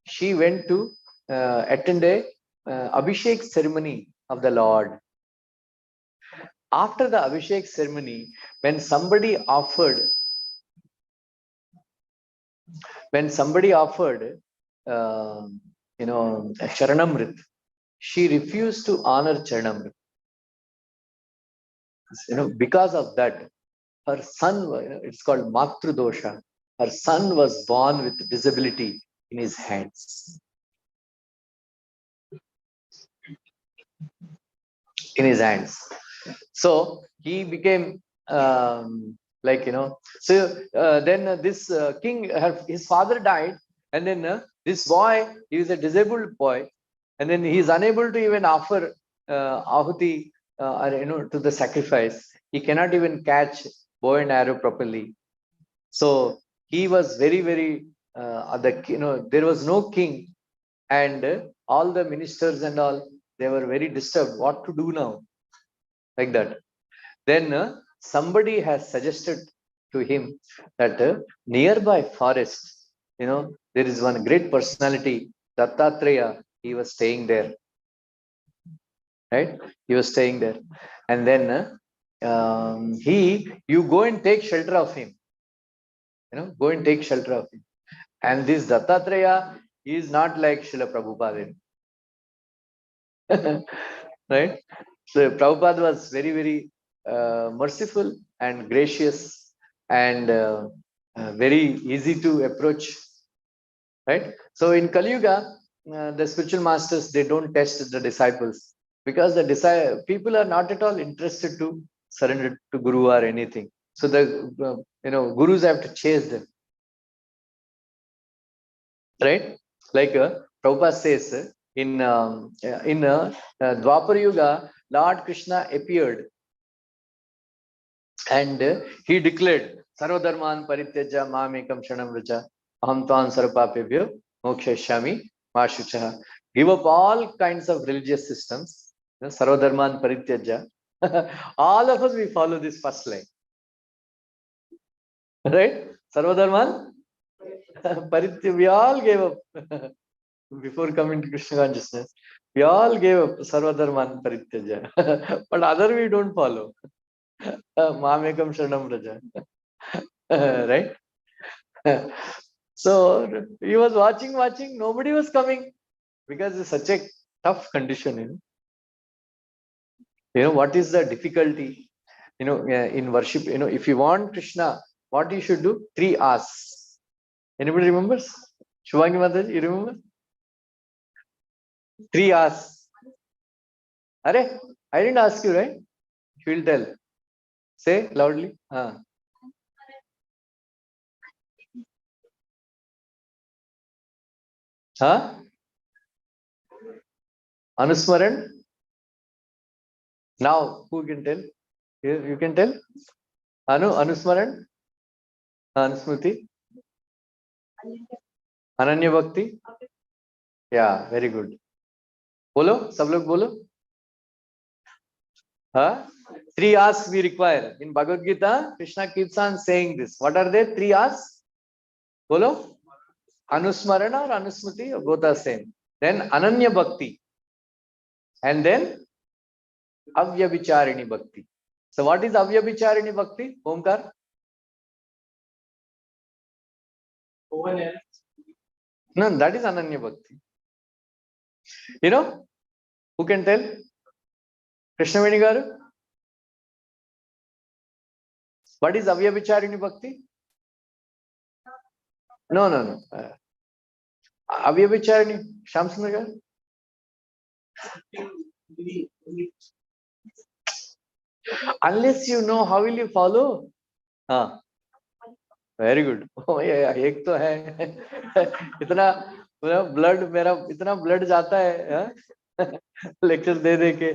she went to attend a Abhishek ceremony of the Lord. After the Abhishek ceremony, when somebody offered Charanamrit, she refused to honor Charanamrit. Because of that, her son, it's called Matru dosha. Her son was born with disability in his hands. So he became so then this king, his father died, and then this boy, he is a disabled boy, and then he is unable to even offer ahuti to the sacrifice. He cannot even catch bow and arrow properly. So he was very, very there was no king, and all the ministers and all, they were very disturbed. What to do now? Like that. Then somebody has suggested to him that nearby forest, there is one great personality Dattatreya, he was staying there, right? He was staying there. And then you go and take shelter of him. Go and take shelter of him. And this Dattatreya is not like Srila Prabhupada. Right? So Prabhupada was very, very merciful and gracious and very easy to approach. Right? So in Kali Yuga, the spiritual masters, they don't test the disciples because the people are not at all interested to surrender to Guru or anything. So the gurus have to chase them. Right? Like Prabhupada says in Dwapar Yuga, Lord Krishna appeared and he declared, Sarvadharman parityaja mamekam shanam vraja aham tvan sarvapapebhyo mokshayashyami ma shuchaha. Give up all kinds of religious systems. Sarvadharman parityaja. All of us, we follow this first line. Right? Sarvadharman parityaja. We all gave up. Before coming to Krishna consciousness, we all gave up Sarvadharman parityaja. But other we don't follow. Mamekam Sharanam Raja. Right? So he was watching, nobody was coming because it's such a tough condition. What is the difficulty? In worship, if you want Krishna, what you should do? 3 asks. Anybody remembers? Shivangi Mataji, you remember? 3 asks. Are? I didn't ask you, right? You will tell. Say loudly. Anusmaran. Now, who can tell? You can tell? Anusmaran? Anusmriti? Ananya Bhakti? Yeah, very good. Bolo? Sab log bolo? 3 asks we require. In Bhagavad Gita, Krishna keeps on saying this. What are they? 3 asks? Bolo? Anusmarana or Anusmriti or both are same. Then Ananya Bhakti. And then Avyabhicharini Bhakti. So what is Avyabhicharini Bhakti? Omkar? No, that is Ananya Bhakti. Who can tell? Krishna Veni Garu? What is Avyabhicharini Bhakti? No. Avyabhicharini, Shamsundar Garu? Unless you know, how will you follow? Very good. Oh yeah, एक तो है. इतना blood मेरा इतना blood जाता है lecture दे के.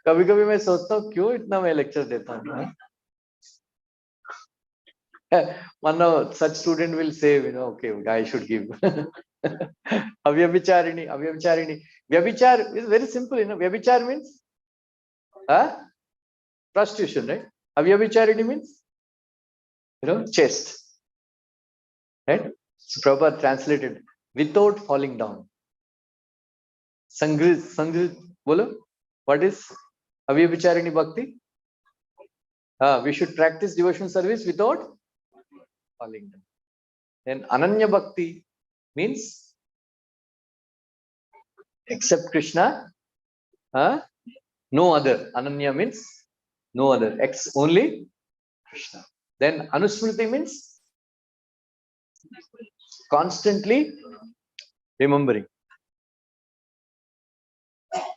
कभी कभी मैं सोचता हूँ क्यों इतना मैं लेक्चर देता हूँ. One such student will say, okay, I should give. Avyabhicharini. Vyabhichar is very simple. Vyabhichar means prostitution, right? Avyabhicharini means chaste. Right? So Prabhupada translated without falling down. Sangrit, bolo. What is Avyabhicharini Bhakti? We should practice devotional service without falling down. Then Ananya Bhakti means except Krishna, no other. Ananya means no other, only Krishna. Then Anusmriti means constantly remembering.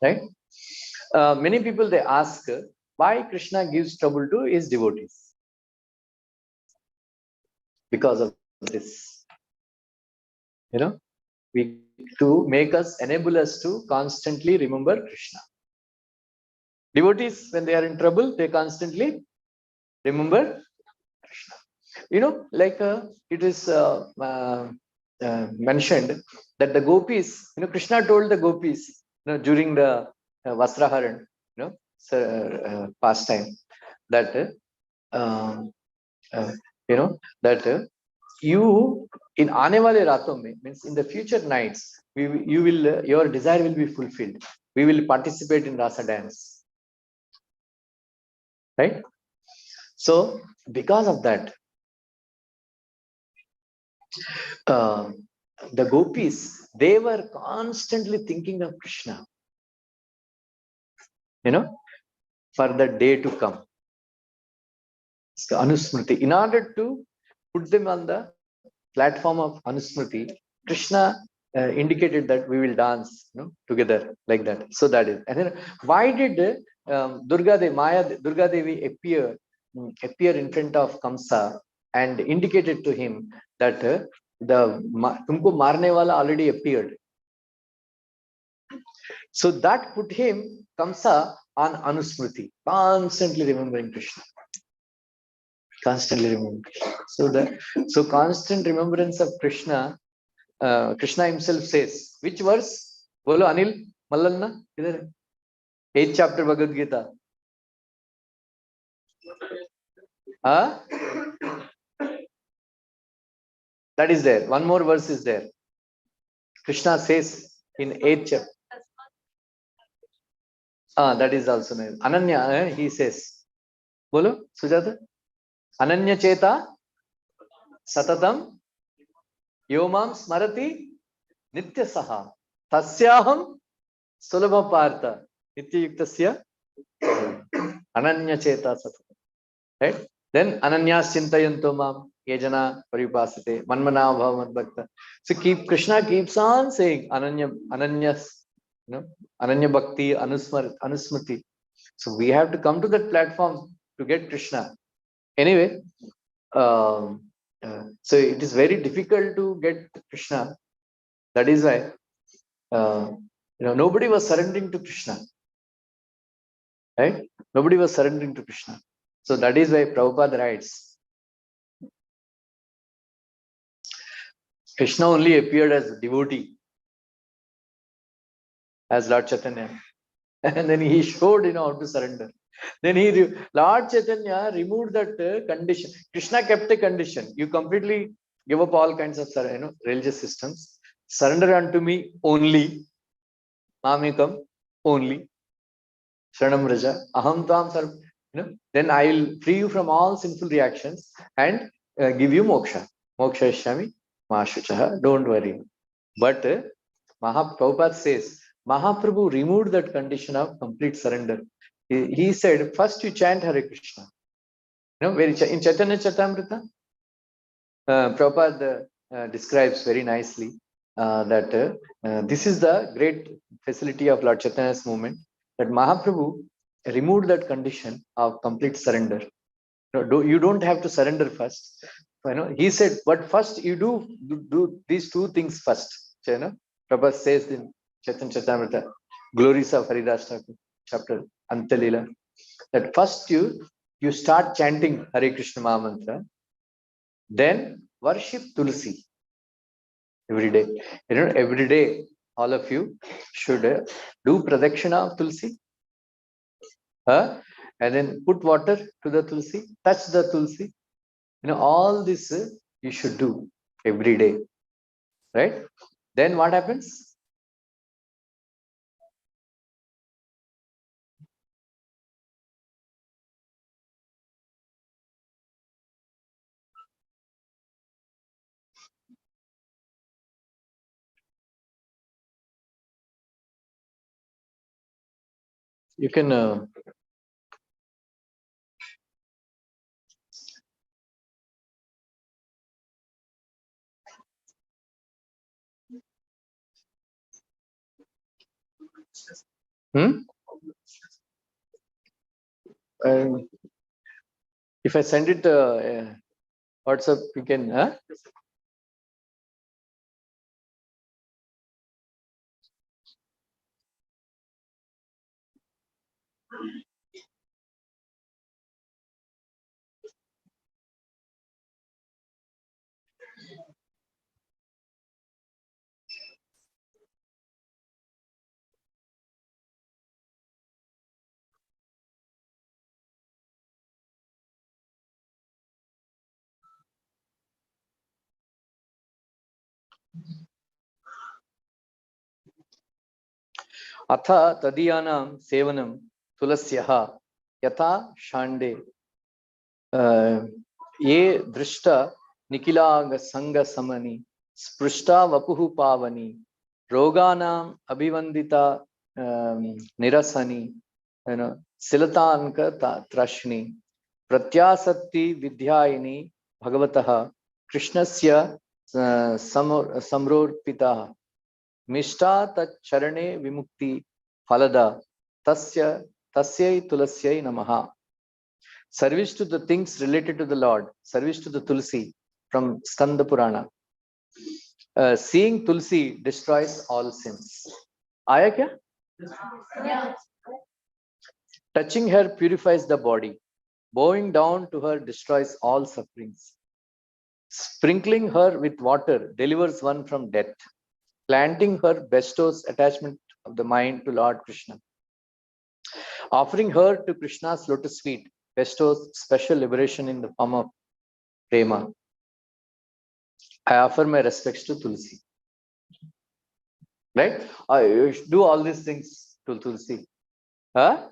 Right? Many people, they ask why Krishna gives trouble to his devotees. Because of this. To enable us to constantly remember Krishna. Devotees, when they are in trouble, they constantly remember Krishna. Like it is mentioned that the gopis, Krishna told the gopis, during the Vasraharan, pastime, that that you in aane wale raaton mein, means in the future nights, you will your desire will be fulfilled. We will participate in rasa dance, right? So because of that, uh, the gopis, they were constantly thinking of Krishna, you know, for the day to come. So, Anusmriti. In order to put them on the platform of Anusmriti, Krishna indicated that we will dance, together like that. So that is. And then why did Durga Devi appear in front of Kamsa and indicated to him that tumko marne wala already appeared. So that put him, Kamsa, on Anusmriti, constantly remembering Krishna. Constantly remembering Krishna. So constant remembrance of Krishna, Krishna himself says, which verse? Bolo Anil Mallanna? 8th chapter Bhagavad Gita. Huh? That is there. One more verse is there. Krishna says in 8th chapter. That is also nice. Ananya, he says. Bolo, Sujata? Ananya Cheta Satatam Yomam Smarati Nitya Saha Tasyaham Sulabha Partha Nitya Yuktasya Ananya Cheta Satatam. Right? Then Ananyas Chintayanto Mam Yajana Paripasate Manmana Bhavat Bhakta. So Krishna keeps on saying Ananyas, Ananya Bhakti, Anusmriti. So we have to come to that platform to get Krishna. Anyway, so it is very difficult to get Krishna. That is why nobody was surrendering to Krishna, right? Nobody was surrendering to Krishna. So that is why Prabhupada writes, Krishna only appeared as a devotee, as Lord Chaitanya, and then he showed how to surrender. Then Lord Chaitanya removed that condition. Krishna kept a condition. You completely give up all kinds of religious systems. Surrender unto me only. Mamikam only. Sharanam Raja. Aham Tam Sarv. Then I will free you from all sinful reactions and give you moksha. Moksha Ishyami Mahashuchaha. Don't worry. But Prabhupada says, Mahaprabhu removed that condition of complete surrender. He said, first you chant Hare Krishna. Very in Chaitanya Charitamrita, Prabhupada describes very nicely that this is the great facility of Lord Chaitanya's movement, that Mahaprabhu removed that condition of complete surrender. You don't have to surrender first. He said, but first you do these two things first. Prabhupada says in Chaitanya Charitamrita, Glories of Haridas Thakur, chapter Antalila, that first you start chanting Hare Krishna Mahamantra, then worship Tulsi every day. Every day all of you should do pradakshina of Tulsi, and then put water to the Tulsi, touch the Tulsi. All this you should do every day, right? Then what happens? You can if I send it WhatsApp, you can Atha tadiyanam sevanam tulasyaha yatha shande ye drishta nikilanga sanga samani sprushta vapuhu pavani roganam abhivandita nirasani, silatanka trashni pratyasatti vidyayini bhagavataha krishnasya samrorpitaha mishta tat charane vimukti phalada tasyai tulasyai namaha. Service to the things related to the Lord, service to the Tulsi from Skanda Purana. Seeing Tulsi destroys all sins. Aaya kya? Yeah. Touching her purifies the body. Bowing down to her destroys all sufferings. Sprinkling her with water delivers one from death. Planting her bestows attachment of the mind to Lord Krishna. Offering her to Krishna's lotus feet bestows special liberation in the form of prema. I offer my respects to Tulsi. Right? I do all these things to Tulsi. Huh?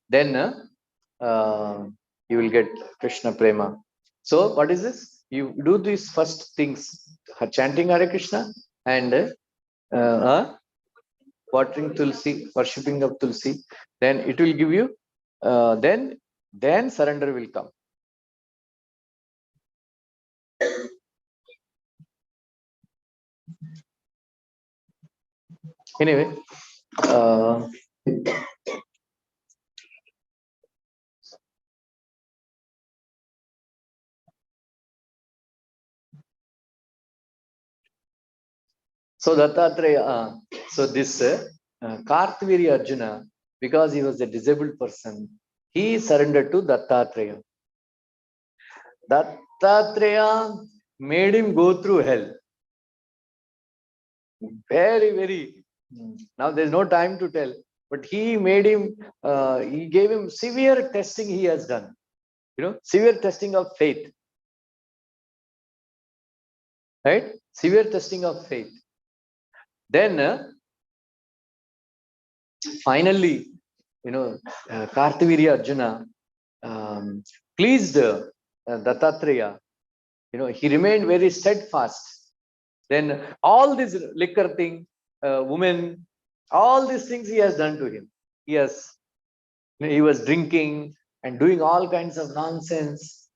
Then you will get Krishna prema. So what is this? You do these first things, chanting Hare Krishna and watering Tulsi, worshipping of Tulsi. Then it will give you. Then surrender will come. Anyway, so Dattatreya, so this Kartvirya Arjuna, because he was a disabled person, he surrendered to Dattatreya. Dattatreya made him go through hell. Very, very. Now there's no time to tell, but he made him, he gave him severe testing he has done. Severe testing of faith. Right? Severe testing of faith. Then finally, Kartavirya Arjuna pleased Dattatreya. He remained very steadfast. Then all this liquor thing, women, all these things he has done to him. He was drinking and doing all kinds of nonsense,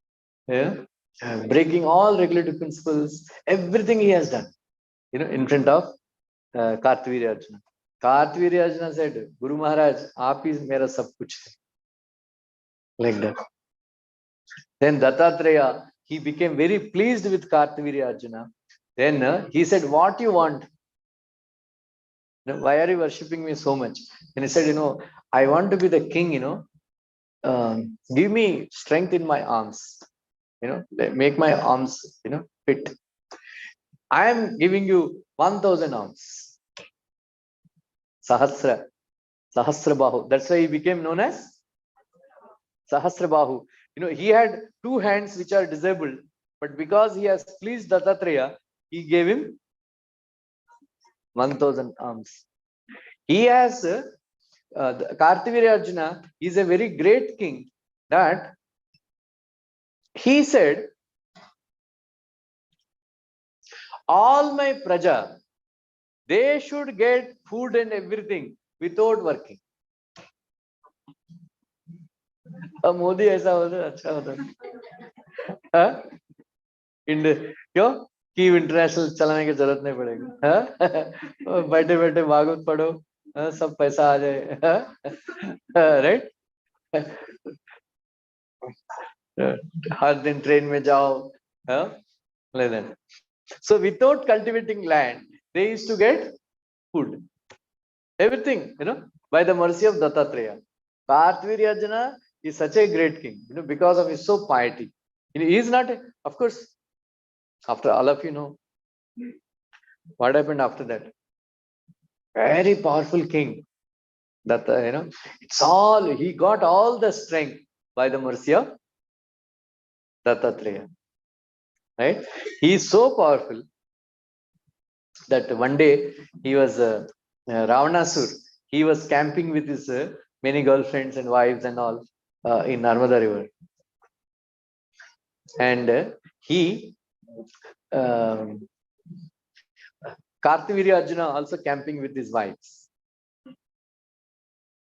breaking all regulative principles. Everything he has done, in front of Kartavirya Arjuna. Kartavirya Arjuna said, Guru Maharaj, aap is mera sab kuch hai. Like that. Then Dattatreya, he became very pleased with Kartavirya Arjuna. Then he said, what you want? Why are you worshipping me so much? And he said, I want to be the king, give me strength in my arms, make my arms, fit. I am giving you 1,000 arms. Sahasra Bahu. That's why he became known as Sahasra Bahu. He had 2 hands which are disabled, but because he has pleased Dattatreya, he gave him 1,000 arms. He has Kartavirya Arjuna is a very great king that he said, all my praja, they should get food and everything without working. Modi ऐसा होता अच्छा होता क्यों कि international चलाने की जरूरत नहीं पड़ेगी बैठे बैठे भागवत पढ़ो सब पैसा आ जाए राइट हर दिन ट्रेन में जाओ like that. So without cultivating land, they used to get food, everything, by the mercy of Dattatreya. Kartavirya Arjuna is such a great king, because of his so piety. He is not, of course, after all of what happened after that. Very powerful king. That it's all, he got all the strength by the mercy of Dattatreya. Right? He is so powerful that one day he was Ravanasur. He was camping with his many girlfriends and wives and all in Narmada River, and he um, Kartavirya Arjuna also camping with his wives,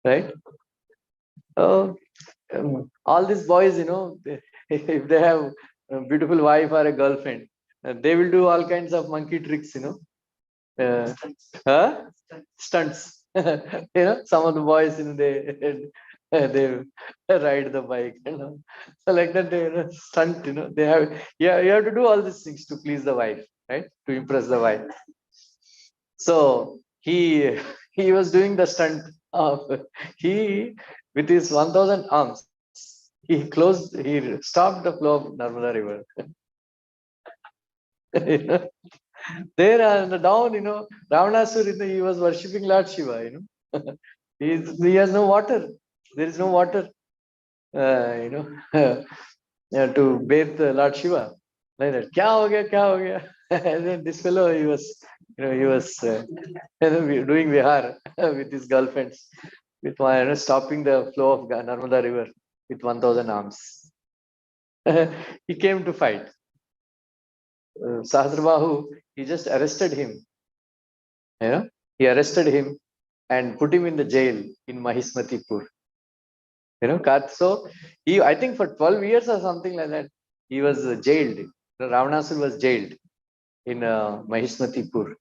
right? Uh, all these boys, if they have a beautiful wife or a girlfriend, they will do all kinds of monkey tricks, uh, huh? Stunts. Some of the boys, they ride the bike, So like that, they stunt, they have, yeah, you have to do all these things to please the wife, right? To impress the wife. So he he was doing the stunt of he with his 1,000 arms. He stopped the flow of Narmada River. There and down, Ravanasur, he was worshipping Lord Shiva, he has no water. There is no water, to bathe Lord Shiva. Like that. Kya ho gaya, kya ho gaya? And then this fellow, he was doing vihar with his girlfriends, with stopping the flow of Narmada River with 1,000 arms. He came to fight. Sahasrabahu, he just arrested him. He arrested him and put him in the jail in Mahismatipur. So I think for 12 years or something like that, he was jailed. Ravanasur was jailed in Mahismatipur.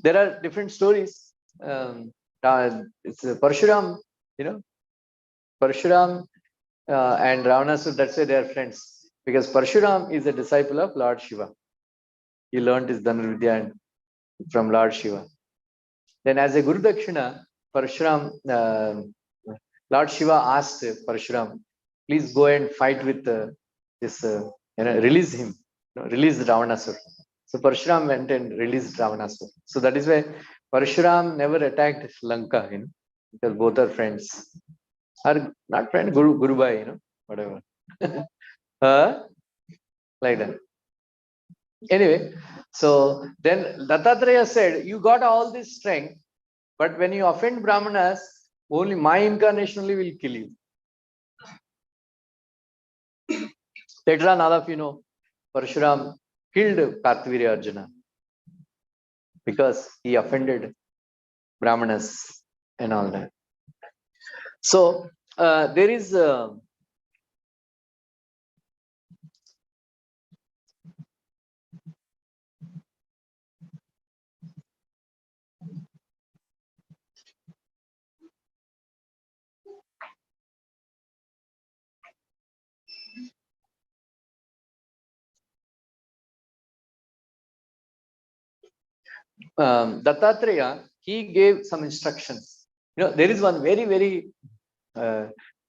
There are different stories. It's Parshuram, Parshuram and Ravanasur, that's why they are friends. Because Parshuram is a disciple of Lord Shiva. He learned his Dhanurvidya from Lord Shiva. Then as a Guru Dakshina, Parshuram, Lord Shiva asked Parshuram, please go and fight with this, release him, release Ravanasur. So Parshuram went and released Ravanasur. So that is why Parshuram never attacked Lanka, because both are friends. Or not friend, Guru Bhai, whatever. Like that. Anyway, so then Dattatreya said, you got all this strength, but when you offend Brahmanas, only my incarnation only will kill you. Later on, all of you know, Parshuram killed Kartavirya Arjuna because he offended Brahmanas and all that. So there is Dattatreya, he gave some instructions. There is one very, very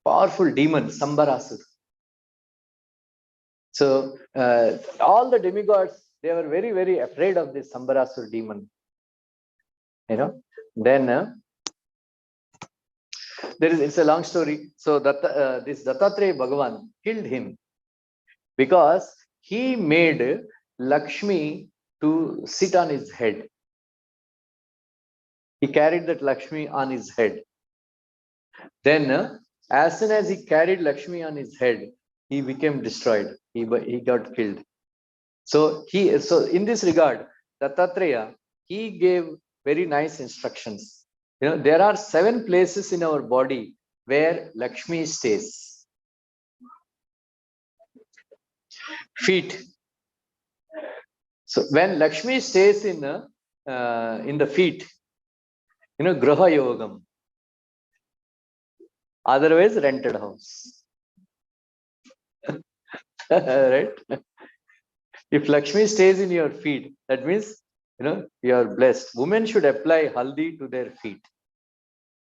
powerful demon, Sambarasur. So all the demigods, they were very, very afraid of this Sambarasur demon. Then it's a long story. So this Dattatreya Bhagavan killed him because he made Lakshmi to sit on his head. He carried that Lakshmi on his head. Then, as soon as he carried Lakshmi on his head, he became destroyed. He got killed. So in this regard, Dattatreya, he gave very nice instructions. There are 7 places in our body where Lakshmi stays. Feet. So when Lakshmi stays in the feet, Graha Yogam. Otherwise, rented house. Right? If Lakshmi stays in your feet, that means, you are blessed. Women should apply haldi to their feet.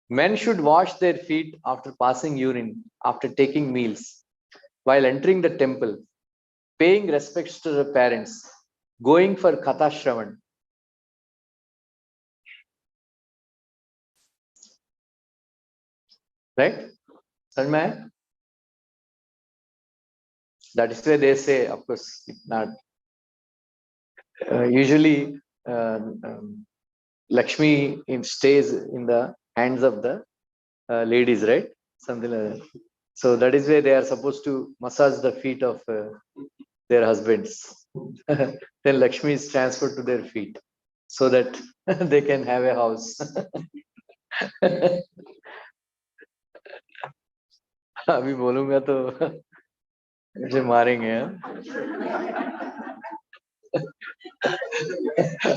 Men should wash their feet after passing urine, after taking meals, while entering the temple, paying respects to the parents, going for Katha Shravan. Right? That is why they say, of course, not. Usually Lakshmi stays in the hands of the ladies, right? Something like that. So that is where they are supposed to massage the feet of their husbands. Then Lakshmi is transferred to their feet so that they can have a house. अभी बोलूंगा तो मुझे मारेंगे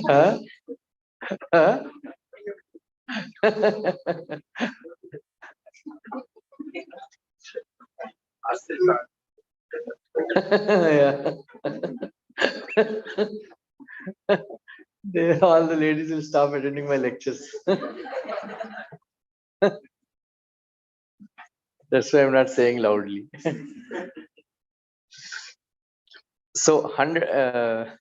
हाँ? हाँ? Yeah. All the ladies will stop attending my lectures. That's why I'm not saying loudly. So 100.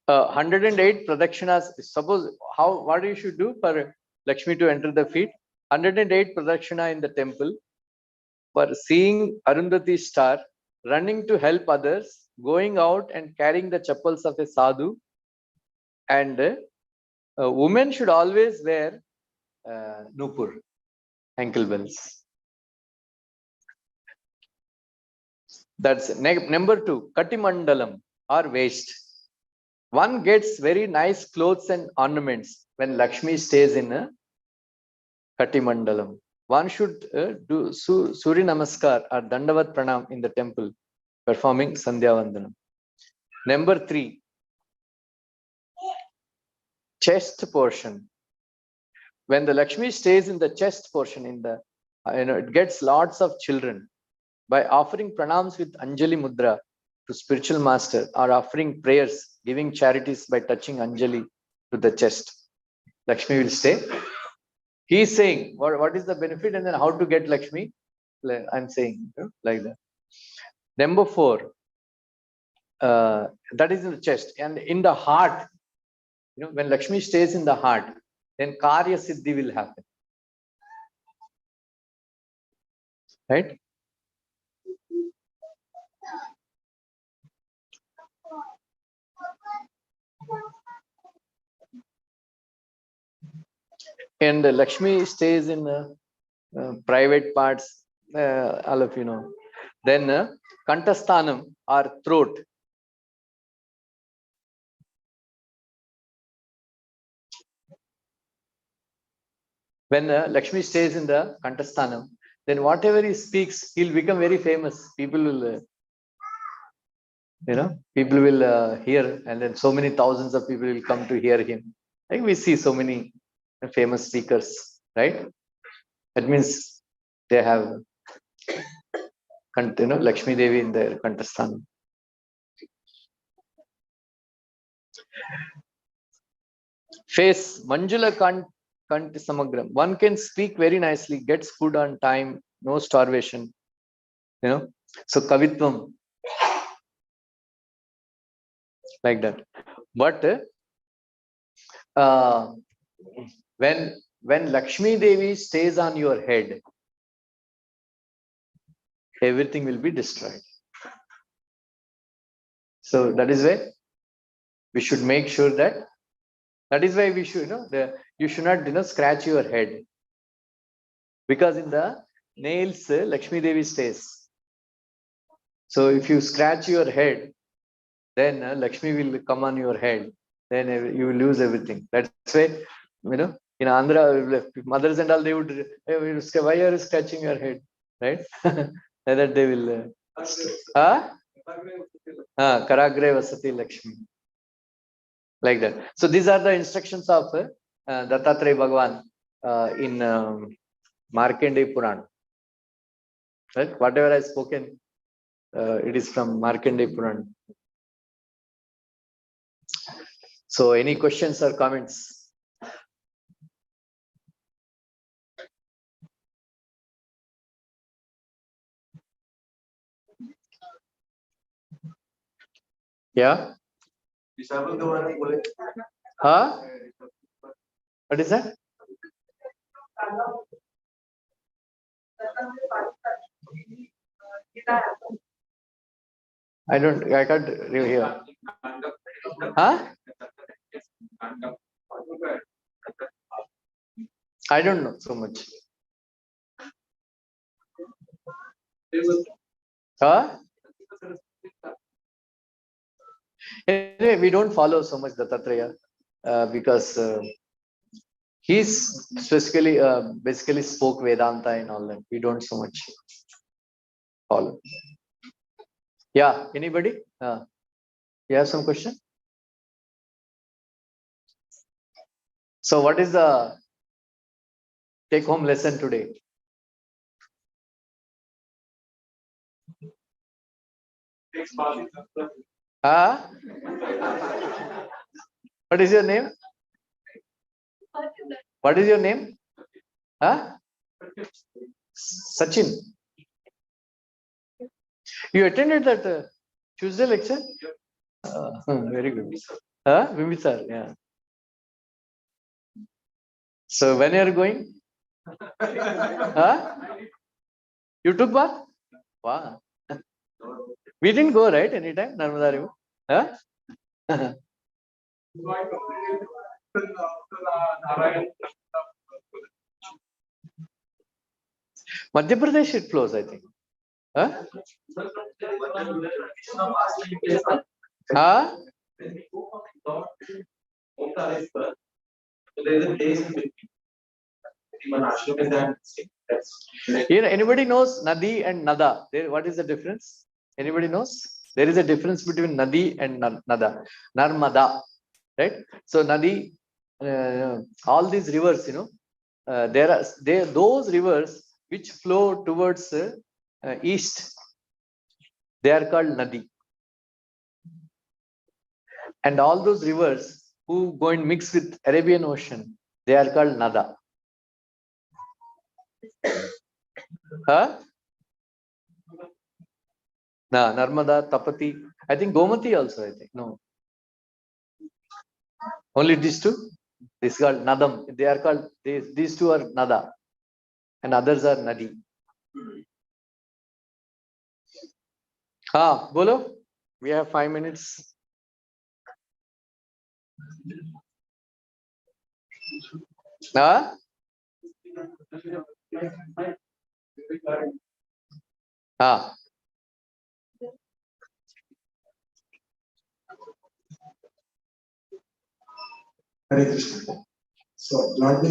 108 pradakshinas. Suppose what you should do for Lakshmi to enter the feet? 108 pradakshina in the temple for seeing Arundhati star, running to help others, going out and carrying the chappals of a sadhu, and a woman should always wear nupur, ankle bells. That's number 2. Katimandalam or waist. One gets very nice clothes and ornaments when Lakshmi stays in a Katimandalam. One should do Surya Namaskar or Dandavat Pranam in the temple, performing Sandhya Vandanam. Number 3, chest portion. When the Lakshmi stays in the chest portion, in the it gets lots of children. By offering pranams with Anjali Mudra to spiritual master, or offering prayers, giving charities by touching Anjali to the chest, Lakshmi will stay. He is saying what is the benefit and then how to get Lakshmi. I'm saying like that. Number 4, that is in the chest, and in the heart. When Lakshmi stays in the heart, then Karya Siddhi will happen. Right? And Lakshmi stays in private parts, all of you know. Then Kantasthanam or throat. When Lakshmi stays in the Kantasthanam, then whatever he speaks, he'll become very famous. People will, people will hear, and then so many thousands of people will come to hear him. Like we see so many famous speakers, right? That means they have, Lakshmi Devi in their Kantasthanam. Face Manjula Kanti Samagram. One can speak very nicely, gets food on time, no starvation. So Kavitvam, like that. But when Lakshmi Devi stays on your head, everything will be destroyed. So that is why we should make sure that is why we should, you should not, scratch your head. Because in the nails, Lakshmi Devi stays. So if you scratch your head, then Lakshmi will come on your head. Then you will lose everything. That's why, in Andhra, mothers and all, they would, hey, why are you scratching your head? Right? That they will. Karagre Vasati Lakshmi. Like that. So these are the instructions of Dattatreya Bhagavan in Markandeya Puran. Right? Whatever I spoken, it is from Markandeya Puran. So any questions or comments? Yeah? Huh? What is that? I can't really hear. Huh? I don't know so much. Huh? Anyway, we don't follow so much Dattatreya because he's specifically, basically spoke Vedanta and all that. We don't so much follow. Yeah, anybody? You have some question? So what is the take home lesson today? What is your name? What is your name? Sachin. You attended that Tuesday lecture? Very good. Vimisar, yeah. So when you are going? You took bath? Wow. We didn't go, right? Anytime? Narmada River? Madhya Pradesh it flows, I think. Anybody knows Nadi and Nada? What is the difference? Anybody knows? There is a difference between Nadi and Nada. Narmada, right? So Nadi, all these rivers, those rivers which flow towards east, they are called Nadi. And all those rivers who go and mix with Arabian Ocean, they are called Nada. Narmada, Tapati. I think Gomati also, I think. No. Only these two? This is called Nadam. They are called, these two are Nada. And others are Nadi. Bolo. We have 5 minutes. Hare Krishna. So, Lord to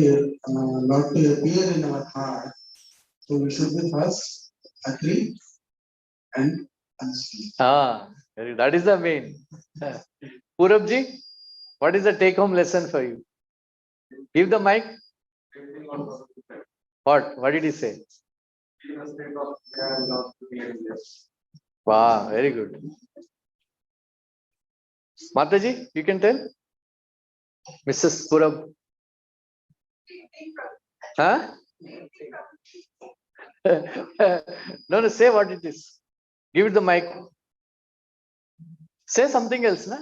appear in our heart, so we should be first agree and understand. That is the main. Purabji, what is the take-home lesson for you? Give the mic. What did he say? Wow, very good. Mataji, you can tell? Mrs. Purab. No, say what it is. Give it the mic. Say something else, na?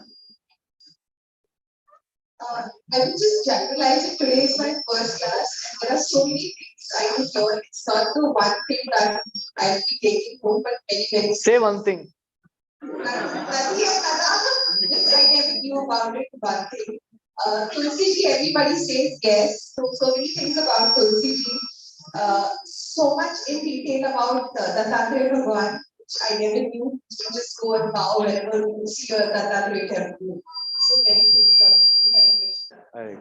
I will just generalize it. Today is my first class. There are so many things I will learn. It's not the one thing that I'll be taking home, but many. Say one thing. Yes, I never knew about it. One thing. Tulsi ji, everybody says yes. So many things about Tulsi ji. So much in detail about Dattatreya Bhagwan, which I never knew. You just go and bow whenever you see a Dattatreya temple. So many things. Right.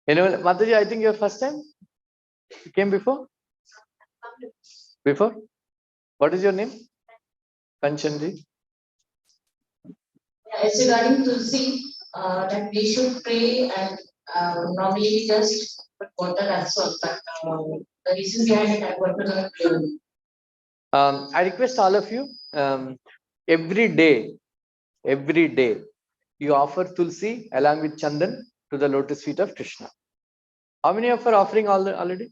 Anyway, Mataji, I think your first time? You came before? Before? What is your name? Kanchanji. As regarding Tulsi, that we should pray and normally we just put water and salt, but the reason behind it, I want to know. I request all of you, every day, you offer Tulsi along with Chandan to the lotus feet of Krishna. How many of you are offering already?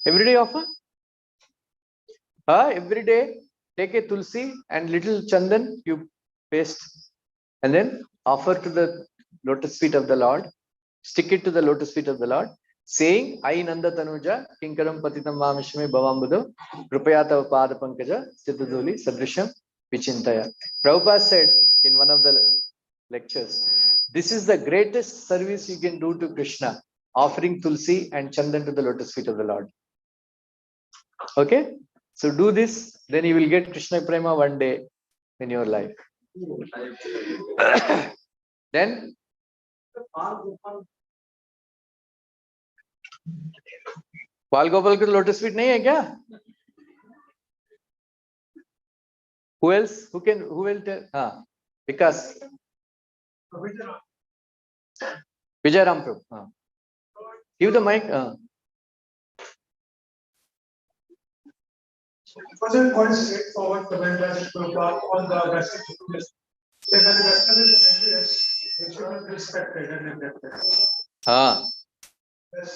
Every day offer? Every day take a Tulsi and little Chandan you paste and then offer to the lotus feet of the Lord. Stick it to the lotus feet of the Lord saying, I Nanda Tanuja, Kinkaram Patitam Mamishme Bhavambudo, Krupayata Pada Pankaja, Chitaduli, Sadrisham, Vichintaya. Prabhupada said in one of the lectures, this is the greatest service you can do to Krishna, offering Tulsi and Chandan to the lotus feet of the Lord. Okay? So do this, then you will get Krishna Prema one day in your life. Then Pal Gopal ko lotus feet nahi hai kya? Who else? Who will tell? Because Vijay Ram Prabhu. Give the mic. It wasn't quite straightforward comment by Prabhupada on the Western Buddhism. If the Western is envious, it should not be respected and neglected. Yes.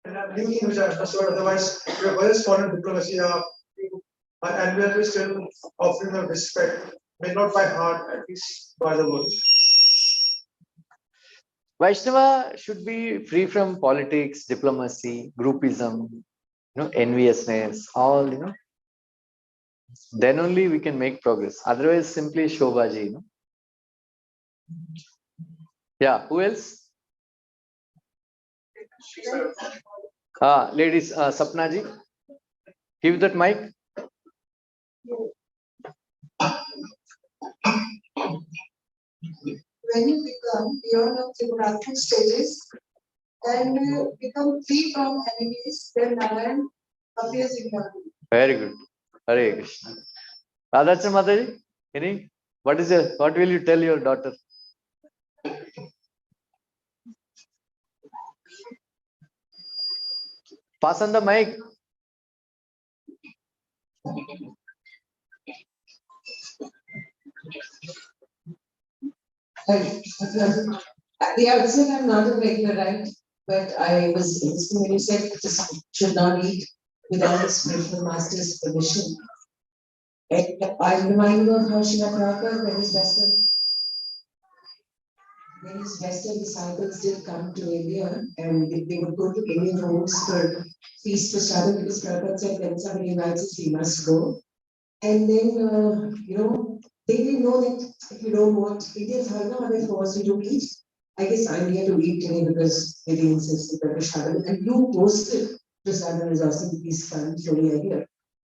And I'm thinking which I understood, otherwise, we have various foreign diplomacy and we are still offering them respect, may not by heart, at least by the words. Vaishnava should be free from politics, diplomacy, groupism, enviousness, all, Then only we can make progress. Otherwise, simply Shobhaji, Yeah, who else? Ladies, Sapna ji, give that mic. When you become beyond of the stages and become free from enemies, then Narayan appears in your life. Very good. Hare Krishna. Radhacha Mataji, what will you tell your daughter? Pass on the mic. At the outset, I'm not a regular, right? But I was listening when you said just should not eat without the spiritual master's permission. And I'm reminded of how Srila Prabhupada, when his Western disciples did come to India and they would go to Indian homes for feast for Shraddha because Prabhupada said when somebody invites us, we must go. And then, they didn't know that if you don't want, Indians have no other force you to eat. I guess I'm here to eat today because they insisted that Prashadam, and you posted Prashadam is awesome, please come, so we are here.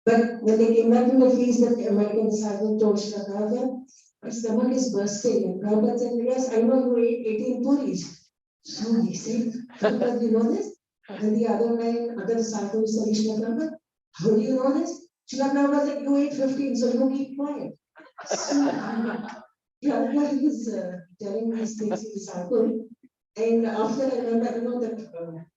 But when they came back to the feast, the American disciple told Srila Prabhupada, my stomach is bursting. And Prabhupada said, yes, I know you ate 18 puris. So he said, Prabhupada, you know this? And the other disciple said, Srila Prabhupada, how do you know this? Srila Prabhupada said, you ate 15, so you keep quiet. So Prabhupada was telling these things to the disciple. And after I learned, I don't know that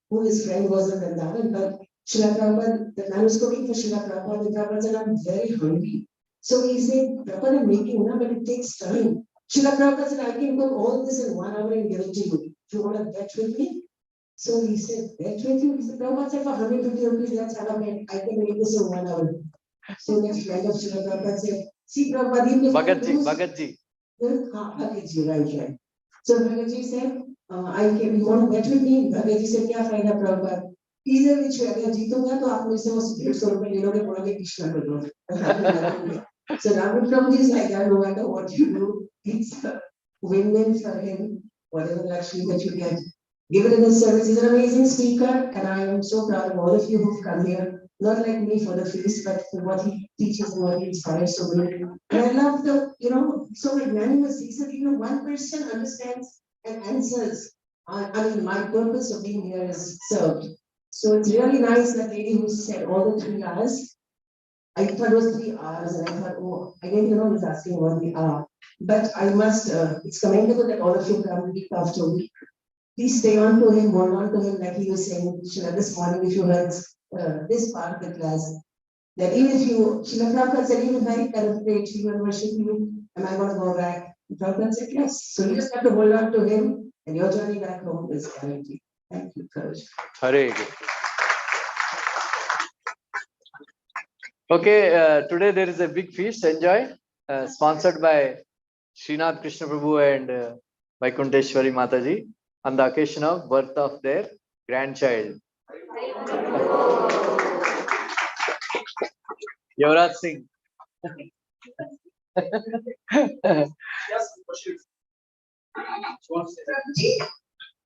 who his friend was in Vrindavan, but Srila Prabhupada, the man was cooking for Srila Prabhupada, and Prabhupada said, I'm very hungry. So he said, Prabhupada, I'm making, but it takes time. Srila Prabhupada said, I can cook all this in 1 hour and give it to you. Do you want to bet with me? So he said, bet with you? He said, Prabhupada said, for 150 rupees, let's have a bet. I can make this in 1 hour. So next friend of Srila Prabhupada said, see Prabhupada, Bhagatji. Bhagatji, right. So Bhagatji said, you want to bet with me? Bhagatji said, क्या फायदा Prabhupada? Either which way, अगर जीतूंगा तो आप मुझे से वो 150 रुपए ले लोगे बोलोगे कृष्णा को दो. So Ram Prabhuji is like that, no matter what you do, it's a win-win for him. Whatever luxury that you get, give it in his service. He's an amazing speaker, and I am so proud of all of you who've come here. Not like me for the feast, but for what he teaches and what he inspires so good. And I love the, so magnanimous. He said, one person understands and answers. My purpose of being here is served. So it's really nice that lady who said all the 3 hours. I thought it was 3 hours, and I thought, I didn't know who's asking about the hour. But I must, it's commendable that all of you come week after week. Please stay on to him, hold on to him, like he was saying, Srila, this morning, if you heard this part of the class, that even if Srila Prabhupada said, even if I penetrate you and worship you, am I going to go back? Prabhupada said, yes. So you just have to hold on to him, and your journey back home is guaranteed. Thank you, Coach. Hare Krishna. Okay, today there is a big feast, enjoy, sponsored by Srinath Krishna Prabhu and Vaikunteshwari Mataji on the occasion of birth of their grandchild. Yuvraj Singh. Prabhuji,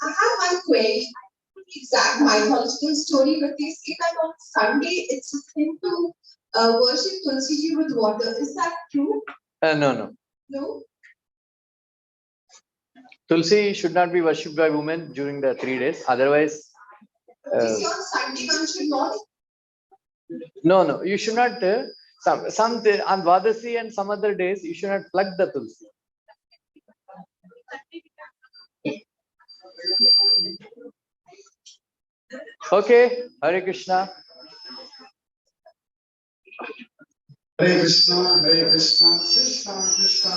I have one query. Exact mythological story, but they say that on Sunday it's a thing to worship Tulsi ji with water. Is that true? No. No. Tulsi should not be worshipped by women during the 3 days. Otherwise, You see, on Sunday one should not. no. You should not. On Dwadasi and some other days, you should not pluck the Tulsi. Okay, Hare Krishna. Hare Krishna, Krishna Krishna,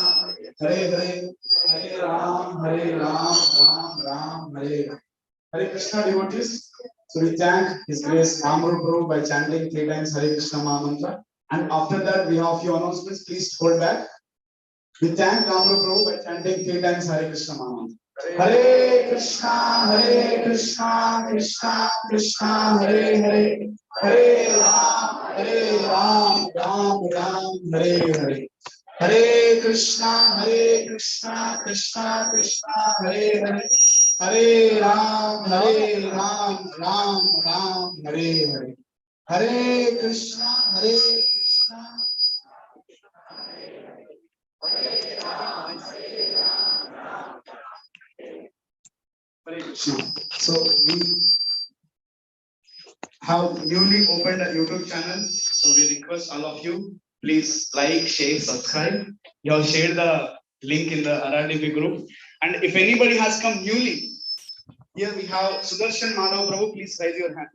Hare Hare, Hare Ram, Ram Ram, Hare Hare. Hare Krishna devotees. So we thank His Grace Amru Prabhu by chanting 3 times Hare Krishna Mahamantra. And after that, we have few announcements. Please hold back. We thank Amru Prabhu by chanting 3 times Hare Krishna Mahamantra. Hare Krishna, Krishna Krishna, Hare Hare, Hare Ram, Ram, Hare Hare. Hare Krishna, Krishna Krishna, Hare Hare, Hare Ram, Ram, Hare Hare. Hare Krishna, Krishna. So we have newly opened a YouTube channel. So we request all of you, please like, share, subscribe. You have shared the link in the RRDP group. And if anybody has come newly, here we have Sudarshan Madhav Prabhu. Please raise your hand.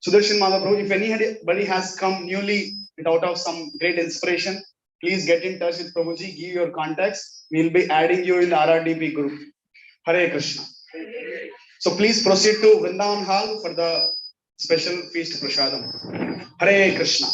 Sudarshan Madhav Prabhu. If anybody has come newly without of some great inspiration, please get in touch with Prabhuji. Give your contacts. We will be adding you in the RRDP group. Hare Krishna. So please proceed to Vrindavan Hall for the special feast prasadam. Hare Krishna.